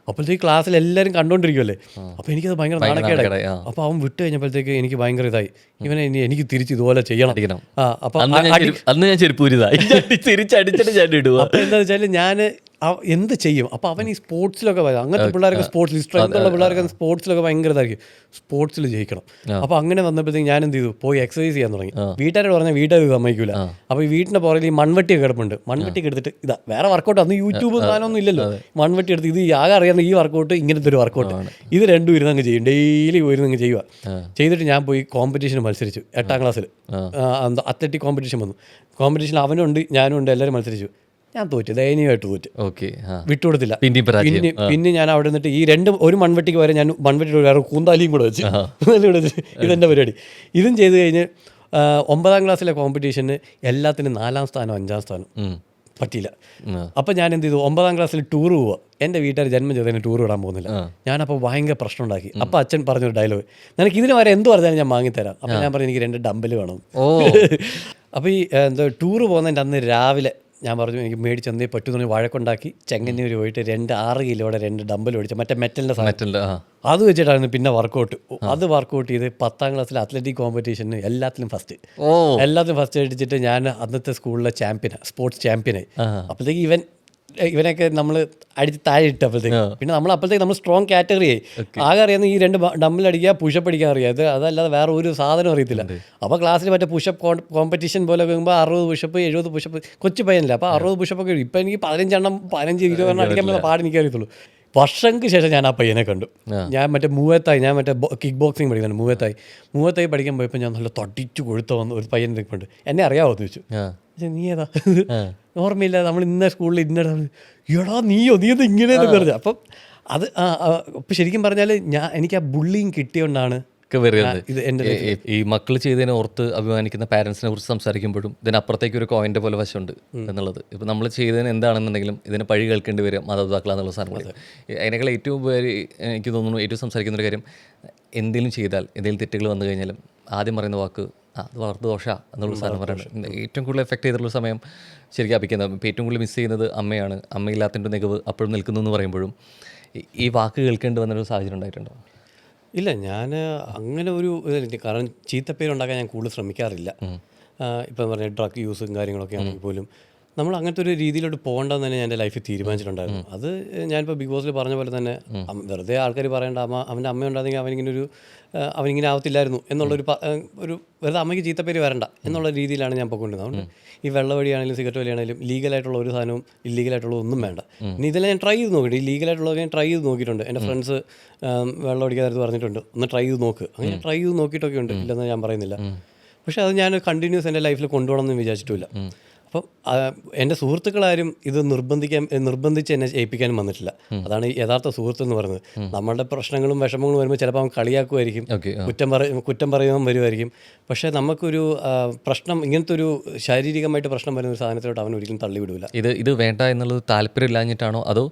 അപ്പോഴത്തേക്ക് ക്ലാസ്സിൽ എല്ലാവരും കണ്ടുകൊണ്ടിരിക്കുമല്ലേ. അപ്പോൾ എനിക്കത് ഭയങ്കര നാണക്കേടായി. അപ്പോൾ അവൻ വിട്ട് കഴിഞ്ഞപ്പോഴത്തേക്ക് എനിക്ക് ഭയങ്കര ഇതായി, ഇവനെ എനിക്ക് തിരിച്ച് ഇതുപോലെ ചെയ്യണം. അപ്പോൾ എന്താ വെച്ചാൽ ഞാൻ എന്ത് ചെയ്യും. അപ്പോൾ അവൻ ഈ സ്പോർട്സിലൊക്കെ അങ്ങനത്തെ പിള്ളേരൊക്കെ സ്പോർട്സിൽ സ്ട്രെങ്ത്തുള്ള പിള്ളേരൊക്കെ സ്പോർട്സിലൊക്കെ ഭയങ്കര ഇതായിരിക്കും, സ്പോർട്സിൽ ജയിക്കണം. അപ്പോൾ അങ്ങനെ വന്നപ്പോഴത്തേക്ക് ഞാൻ എന്ത് ചെയ്തു, പോയി എക്സസൈസ് ചെയ്യാൻ തുടങ്ങി. വീട്ടുകാരോട് പറഞ്ഞാൽ വീട്ടുകാർ സമ്മതിക്കില്ല. അപ്പോൾ ഈ വീട്ടിൻ്റെ പുറകിൽ ഈ മൺവെട്ടിയൊക്കെ കിടപ്പുണ്ട്. മൺവെട്ടിയൊക്കെ എടുത്തിട്ട് ഇതാ വേറെ വർക്കൗട്ട്, അന്ന് യൂട്യൂബ് സാധനമൊന്നും ഇല്ലല്ലോ. മൺവെട്ടി എടുത്ത് ഇത് ആകെ അറിയാവുന്ന ഈ വർക്കൗട്ട്, ഇങ്ങനത്തെ ഒരു വർക്കൗട്ട്, ഇത് രണ്ടും ഇരുന്നങ്ങ് ചെയ്യും, ഡെയിലി ഇരുന്നങ്ങ് ചെയ്യുക. ചെയ്തിട്ട് ഞാൻ പോയി കോമ്പറ്റീഷന് മത്സരിച്ചു. 8ാം ക്ലാസ്സിൽ അത്ലറ്റിക് കോമ്പറ്റീഷൻ വന്നു. കോമ്പറ്റീഷനിൽ അവനുണ്ട് ഞാനും ഉണ്ട്, എല്ലാവരും മത്സരിച്ചു. ഞാൻ തോറ്റു, ദയനീയമായിട്ട് തോറ്റു, വിട്ടുകൊടുത്തില്ല. പിന്നെ ഞാൻ അവിടെ നിന്നിട്ട് ഈ ഒരു മൺവെട്ടിക്ക് വരെ ഞാൻ മൺവെട്ടി വേറെ കൂന്താലിയും കൂടെ വെച്ച് ഇതെൻ്റെ പരിപാടി. ഇതും ചെയ്ത് കഴിഞ്ഞ് 9ാം ക്ലാസ്സിലെ കോമ്പറ്റീഷന് എല്ലാത്തിനും 4ാം സ്ഥാനം 5ാം സ്ഥാനം പറ്റിയില്ല. അപ്പം ഞാൻ എന്ത് ചെയ്തു, 9ാം ക്ലാസ്സിൽ ടൂർ പോവുക. എൻ്റെ വീട്ടുകാർ ജന്മം ചെയ്തതിന് ടൂർ വിടാൻ പോകുന്നില്ല. ഞാനപ്പോൾ ഭയങ്കര പ്രശ്നം ഉണ്ടാക്കി. അപ്പോൾ അച്ഛൻ പറഞ്ഞൊരു ഡയലോഗ്, നിനക്ക് ഇതിന് വരെ എന്ത് പറഞ്ഞാലും ഞാൻ വാങ്ങിത്തരാം. അപ്പോൾ ഞാൻ പറഞ്ഞു എനിക്ക് 2 ഡമ്പൽ വേണം. അപ്പോൾ ഈ ടൂർ പോകുന്നതിൻ്റെ അന്ന് രാവിലെ ഞാൻ പറഞ്ഞു എനിക്ക് മേടിച്ചെന്നേ പറ്റുന്ന വഴക്കുണ്ടാക്കി ചെങ്ങന്നൂർ പോയിട്ട് 6 കിലോയുടെ 2 ഡമ്പൽ മേടിച്ചു, മറ്റേ മെറ്റലിൻ്റെ സാധനം. അത് വെച്ചിട്ടായിരുന്നു പിന്നെ വർക്കൗട്ട്. അത് വർക്കൗട്ട് ചെയ്ത് 10ാം ക്ലാസ്സിൽ അത്ലറ്റിക് കോമ്പറ്റീഷന് എല്ലാത്തിലും ഫസ്റ്റ് അടിച്ചിട്ട് ഞാൻ അന്നത്തെ സ്കൂളിലെ സ്പോർട്സ് ചാമ്പ്യനായി. അപ്പോഴത്തേക്ക് ഇവനൊക്കെ നമ്മൾ അടിച്ച് താഴെ ഇട്ടപ്പോഴത്തേക്ക് പിന്നെ അപ്പോഴത്തേക്ക് നമ്മൾ സ്ട്രോങ് കാറ്റഗറി ആയി. ആകെ അറിയാവുന്ന ഈ 2 ഡമ്പിൽ അടിക്കുക, പുഷപ്പ് അടിക്കാൻ അറിയാം. അതല്ലാതെ വേറെ ഒരു സാധനം അറിയത്തില്ല. അപ്പോൾ ക്ലാസ്സിൽ മറ്റേ പുഷപ്പ് കോമ്പറ്റീഷൻ പോലെ കഴിയുമ്പോൾ 60 പുഷപ്പ് 70 പുഷപ്പ് കൊച്ചു പയ്യനില്ല. അപ്പോൾ 60 പുഷപ്പൊക്കെ കഴിയും. ഇപ്പം എനിക്ക് 15-20 അടിക്കാൻ പാട് എനിക്കറിയത്തുള്ളൂ. വർഷങ്ങൾക്ക് ശേഷം ഞാൻ ആ പയ്യനെ കണ്ടു. ഞാൻ മറ്റേ കിക്ക് ബോക്സിങ് പഠിക്കുന്നുണ്ട്. മൂവത്തായി പഠിക്കാൻ പോയപ്പോൾ ഞാൻ നല്ല തടിച്ചു കൊഴുത്ത വന്ന് ഒരു പയ്യൻ നിൽക്കുന്നുണ്ട്. എന്നെ അറിയാമോ എന്ന് ചോദിച്ചു. നീ ഏതാ? ഓർമ്മയില്ല, നമ്മൾ ഇന്ന സ്കൂളിൽ എടാ നീയോ നീയത് ഇങ്ങനെയെന്ന് പറഞ്ഞു. അപ്പം അത് അപ്പം ശരിക്കും പറഞ്ഞാൽ എനിക്ക് ആ ബുള്ളിങ് കിട്ടിയോണ്ടാണ് ഈ മക്കൾ ചെയ്തതിനെ ഓർത്ത് അഭിമാനിക്കുന്ന പാരൻസിനെ കുറിച്ച് സംസാരിക്കുമ്പോഴും ഇതിനപ്പുറത്തേക്ക് ഒരു കോയിൻ്റെ പോലെ വശമുണ്ട് എന്നുള്ളത്. ഇപ്പം നമ്മൾ ചെയ്തതിന് എന്താണെന്നുണ്ടെങ്കിലും ഇതിന് പഴി കേൾക്കേണ്ടി വരും മാതാപിതാക്കളെന്നുള്ള സാധനങ്ങൾ. അതിനേക്കാൾ ഏറ്റവും എനിക്ക് തോന്നുന്നു ഏറ്റവും സംസാരിക്കുന്ന ഒരു കാര്യം, എന്തെങ്കിലും ചെയ്താൽ എന്തെങ്കിലും തെറ്റുകൾ വന്നു കഴിഞ്ഞാലും ആദ്യം പറയുന്ന വാക്ക് അത് വളർത്തു ദോഷ എന്നുള്ള സാധനം പറയുന്നത് ഏറ്റവും കൂടുതൽ എഫക്ട് ചെയ്തിട്ടുള്ള സമയം ശരിക്കും അഭിക്കുന്നത്. ഇപ്പോൾ ഏറ്റവും കൂടുതൽ മിസ് ചെയ്യുന്നത് അമ്മയാണ്. അമ്മയില്ലാത്തതിൻ്റെ മികവ് അപ്പോഴും നിൽക്കുന്നു എന്ന് പറയുമ്പോഴും ഈ വാക്ക് കേൾക്കേണ്ടി വന്നൊരു സാഹചര്യം ഉണ്ടായിട്ടുണ്ടോ? ഇല്ല, ഞാൻ അങ്ങനെ ഒരു ഇതില്ല. കാരണം ചീത്തപ്പേരുണ്ടാക്കാൻ ഞാൻ കൂടുതൽ ശ്രമിക്കാറില്ല. ഇപ്പം പറഞ്ഞ ഡ്രഗ് യൂസും കാര്യങ്ങളൊക്കെ ആണെങ്കിൽ പോലും നമ്മൾ അങ്ങനത്തെ ഒരു രീതിയിലോട്ട് പോകണ്ടെന്ന് തന്നെ ഞാൻ എൻ്റെ ലൈഫിൽ തീരുമാനിച്ചിട്ടുണ്ടായിരുന്നു. അത് ഞാനിപ്പോൾ ബിഗ് ബോസിൽ പറഞ്ഞ പോലെ തന്നെ വെറുതെ ആൾക്കാർ പറയേണ്ട അവൻ്റെ അമ്മ ഉണ്ടായിരുന്നെങ്കിൽ അവനിങ്ങനെ ആവത്തില്ലായിരുന്നു എന്നുള്ളൊരു ഒരു വെറുതെ അമ്മയ്ക്ക് ചീത്തപ്പേര് വരണ്ട എന്നുള്ള രീതിയിലാണ് ഞാൻ പോയിക്കൊണ്ടിരുന്നത്. അതുകൊണ്ട് ഈ വെള്ളവടിയാണെങ്കിലും സിഗരറ്റ് വലിയാണെങ്കിലും ലീഗലായിട്ടുള്ള ഒരു സാധനവും ഇല്ലീഗലായിട്ടുള്ള ഒന്നും വേണ്ട. ഇനി ഇതെല്ലാം ഞാൻ ട്രൈ ചെയ്ത് നോക്കിയിട്ട് ഈ ലീഗലായിട്ടുള്ളത് ഞാൻ ട്രൈ ചെയ്ത് നോക്കിയിട്ടുണ്ട്. എൻ്റെ ഫ്രണ്ട്സ് വെള്ളം അടിക്കാതെ പറഞ്ഞിട്ടുണ്ട്, ഒന്ന് ട്രൈ ചെയ്ത് നോക്ക്. അങ്ങനെ ട്രൈ ചെയ്ത് നോക്കിയിട്ടൊക്കെ ഉണ്ട്, ഇല്ലെന്ന് ഞാൻ പറയുന്നില്ല. പക്ഷേ അത് ഞാൻ കണ്ടിന്യൂസ് എൻ്റെ ലൈഫിൽ കൊണ്ടുപോകണമെന്ന് വിചാരിച്ചിട്ടില്ല. അപ്പം എൻ്റെ സുഹൃത്തുക്കളാരും ഇത് നിർബന്ധിച്ച് എന്നെ ഏൽപ്പിക്കാനും വന്നിട്ടില്ല. അതാണ് യഥാർത്ഥ സുഹൃത്ത് എന്ന് പറയുന്നത്. നമ്മളുടെ പ്രശ്നങ്ങളും വിഷമങ്ങളും വരുമ്പോൾ ചിലപ്പോൾ അവൻ കളിയാക്കുമായിരിക്കും, കുറ്റം പറയുന്നവൻ വരുമായിരിക്കും. പക്ഷേ നമുക്കൊരു പ്രശ്നം, ഇങ്ങനത്തെ ഒരു ശാരീരികമായിട്ട് പ്രശ്നം വരുന്ന ഒരു സാധനത്തിലോട്ട് അവൻ ഒരിക്കലും തള്ളിവിടില്ല. ഇത് വേണ്ട എന്നുള്ളത് താല്പര്യമില്ലാഞ്ഞിട്ടാണോ, അതോ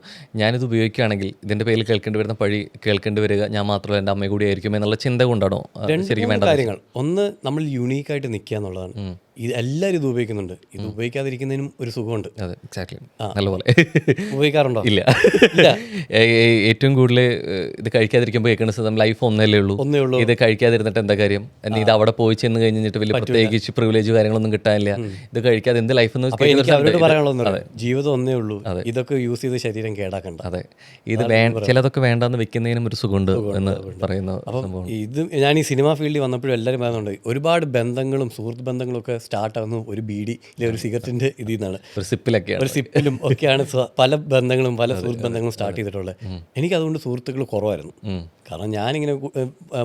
ഞാനിത് ഉപയോഗിക്കുകയാണെങ്കിൽ ഇതിൻ്റെ പേരിൽ കേൾക്കേണ്ടി വരുന്ന പഴി കേൾക്കേണ്ടി വരിക ഞാൻ മാത്രമല്ല എൻ്റെ അമ്മ കൂടി ആയിരിക്കും എന്നുള്ള ചിന്ത കൊണ്ടാണോ? ശരിക്കും വേണ്ട കാര്യങ്ങൾ. ഒന്ന്, നമ്മൾ യുണീക്കായിട്ട് നിൽക്കുക എന്നുള്ളതാണ്. ഇത് എല്ലാവരും ഇത് ഉപയോഗിക്കുന്നുണ്ട്. ഇത് ഉപയോഗിക്കാതിരിക്കുന്നതിനും ഒരു സുഖമുണ്ട്. അതെ, എക്സാക്ട്ലി. നല്ലപോലെ ഉപയോഗിക്കാറുണ്ടോ? ഇല്ല. ഏറ്റവും കൂടുതൽ ഇത് കഴിക്കാതിരിക്കുമ്പോൾ കേൾക്കുന്ന ലൈഫ് ഒന്നേ ഉള്ളൂ, ഇത് കഴിക്കാതിരുന്നിട്ട് എന്താ കാര്യം, ഇത് അവിടെ പോയി ചെന്ന് കഴിഞ്ഞിട്ട് വലിയ പ്രത്യേകിച്ച് പ്രിവിലേജ് കാര്യങ്ങളൊന്നും കിട്ടാനില്ല, ഇത് കഴിക്കാതെ എന്ത് ലൈഫ് എന്ന് അവരോട് പറയാനുള്ളത് ജീവിതം ഒന്നേ ഉള്ളൂ, ഇതൊക്കെ യൂസ് ചെയ്ത് ശരീരം കേടാക്കണ്ട. അതെ, ഇത് ചിലതൊക്കെ വേണ്ടാന്ന് വെക്കുന്നതിനും ഒരു സുഖമുണ്ട് എന്ന് പറയുന്ന സംഭവം. ഇത് ഞാൻ ഈ സിനിമാ ഫീൽഡിൽ വന്നപ്പോഴും എല്ലാവരും പറയുന്നുണ്ട്, ഒരുപാട് ബന്ധങ്ങളും സുഹൃത്ത് ബന്ധങ്ങളും ഒക്കെ സ്റ്റാർട്ട് ആകുന്നു ഒരു ബീഡി ഇല്ലെ ഒരു സിഗരറ്റിന്റെ ഇതിൽ നിന്നാണ്, ഒരു സിപ്പിലും ഒക്കെയാണ് പല ബന്ധങ്ങളും പല സുഹൃത്ത് ബന്ധങ്ങളും സ്റ്റാർട്ട് ചെയ്തിട്ടുള്ളത്. എനിക്കതുകൊണ്ട് സുഹൃത്തുക്കൾ കുറവായിരുന്നു. കാരണം ഞാനിങ്ങനെ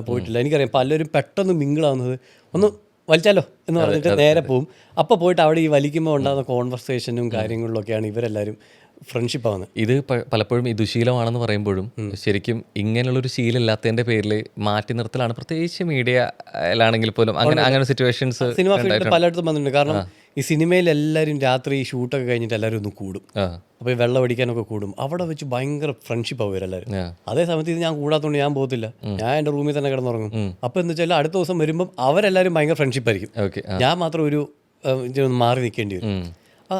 പോയിട്ടില്ല. എനിക്കറിയാം പലരും പെട്ടെന്ന് മിങ്കിളാവുന്നത് ഒന്ന് വലിച്ചാലോ എന്ന് പറഞ്ഞിട്ട് നേരെ പോവും. അപ്പോൾ പോയിട്ട് അവിടെ ഈ വലിക്കുമ്പോൾ ഉണ്ടാകുന്ന കോൺവെർസേഷനും കാര്യങ്ങളിലൊക്കെയാണ് ഇവരെല്ലാവരും ഫ്രണ്ട്ഷിപ്പ് ആവുന്നത്. ഇത് പലപ്പോഴും ഈ ദുശീലമാണെന്ന് പറയുമ്പോഴും ശരിക്കും ഇങ്ങനെയുള്ളൊരു ശീലമില്ലാത്തതിൻ്റെ പേരിൽ മാറ്റി നിർത്തലാണ്, പ്രത്യേകിച്ച് മീഡിയയിലാണെങ്കിൽ പോലും അങ്ങനെ സിറ്റുവേഷൻസ് സിനിമ ഫീൽഡിൽ പലയിടത്തും വന്നിട്ടുണ്ട്. കാരണം ഈ സിനിമയിൽ എല്ലാവരും രാത്രി ഷൂട്ടൊക്കെ കഴിഞ്ഞിട്ട് എല്ലാവരും ഒന്ന് കൂടും, അപ്പോൾ ഈ വെള്ളം അടിക്കാനൊക്കെ കൂടും. അവിടെ വെച്ച് ഭയങ്കര ഫ്രണ്ട്ഷിപ്പ് ആവും ഇവരെല്ലാവരും. അതേ സമയത്ത് ഇത് ഞാൻ കൂടാത്തതുകൊണ്ട് ഞാൻ പോകത്തില്ല, ഞാൻ എൻ്റെ റൂമിൽ തന്നെ കിടന്നുറങ്ങും. അപ്പോൾ എന്ന് വെച്ചാൽ അടുത്ത ദിവസം വരുമ്പം അവരെല്ലാവരും ഭയങ്കര ഫ്രണ്ട്ഷിപ്പ് ആയിരിക്കും, ഞാൻ മാത്രം ഒരു മാറി നിൽക്കേണ്ടി വരും.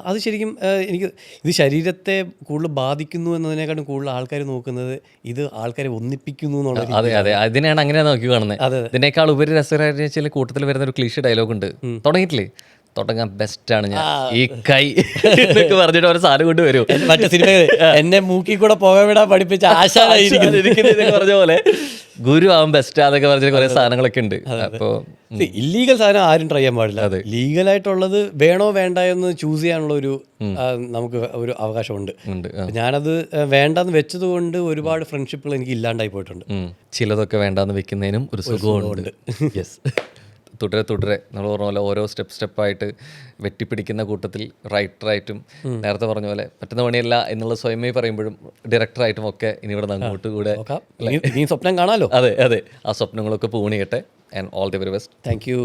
അത് ശരിക്കും എനിക്ക് ഇത് ശരീരത്തെ കൂടുതൽ ബാധിക്കുന്നു എന്നതിനേക്കാളും കൂടുതൽ ആൾക്കാർ നോക്കുന്നത് ഇത് ആൾക്കാരെ ഒന്നിപ്പിക്കുന്നു എന്നുള്ളത്. അതെ അതെ, അതിനെയാണ് അങ്ങനെ നോക്കി കാണുന്നത്. ഇതിനേക്കാൾ ഉപരി രസകരമായ ചില കൂട്ടത്തിൽ വരുന്ന ഒരു ക്ലീഷേ ഡയലോഗ് ഉണ്ട്, തുടങ്ങിയിട്ടില്ലേ, തുടങ്ങാൻ ബെസ്റ്റാണ് ഞാൻ, ഈ കൈ എന്നൊക്കെ പറഞ്ഞിട്ട് ഒരു സാധനം കൊണ്ട് വരും. മറ്റേ സിനിമ എന്നെ മൂക്കി കൂടെ പോകാൻ വിടാൻ പഠിപ്പിച്ച ആശാനായിരിക്കും പറഞ്ഞ പോലെ ഗുരു ആവും ബെസ്റ്റാന്നൊക്കെ പറഞ്ഞിട്ട് കുറെ സാധനങ്ങളൊക്കെ ഉണ്ട്. അപ്പോൾ ഇല്ലീഗൽ സാധനം ആരും ട്രൈ ചെയ്യാൻ പാടില്ല. ലീഗലായിട്ടുള്ളത് വേണോ വേണ്ട എന്ന് ചൂസ് ചെയ്യാനുള്ള ഒരു നമുക്ക് ഒരു അവകാശമുണ്ട്. ഞാനത് വേണ്ടെന്ന് വെച്ചത് കൊണ്ട് ഒരുപാട് ഫ്രണ്ട്ഷിപ്പുകൾ എനിക്ക് ഇല്ലാണ്ടായി പോയിട്ടുണ്ട്. ചിലതൊക്കെ വേണ്ടാന്ന് വെക്കുന്നതിനും ഒരു സുഖമുണ്ട്. യെസ്, തുടരെ നമ്മൾ പറഞ്ഞ പോലെ ഓരോ സ്റ്റെപ്പായിട്ട് വെട്ടിപ്പിടിക്കുന്ന കൂട്ടത്തിൽ റൈറ്ററായിട്ടും നേരത്തെ പറഞ്ഞ പോലെ പറ്റുന്ന പണിയല്ല എന്നുള്ള സ്വയമേ പറയുമ്പോഴും ഡയറക്ടറായിട്ടും ഒക്കെ ഇനി ഇവിടെ അങ്ങോട്ട് കൂടെ സ്വപ്നം കാണാലോ. അതെ അതെ, ആ സ്വപ്നങ്ങളൊക്കെ പൂണിയട്ടെ. And all the very best. Thank U.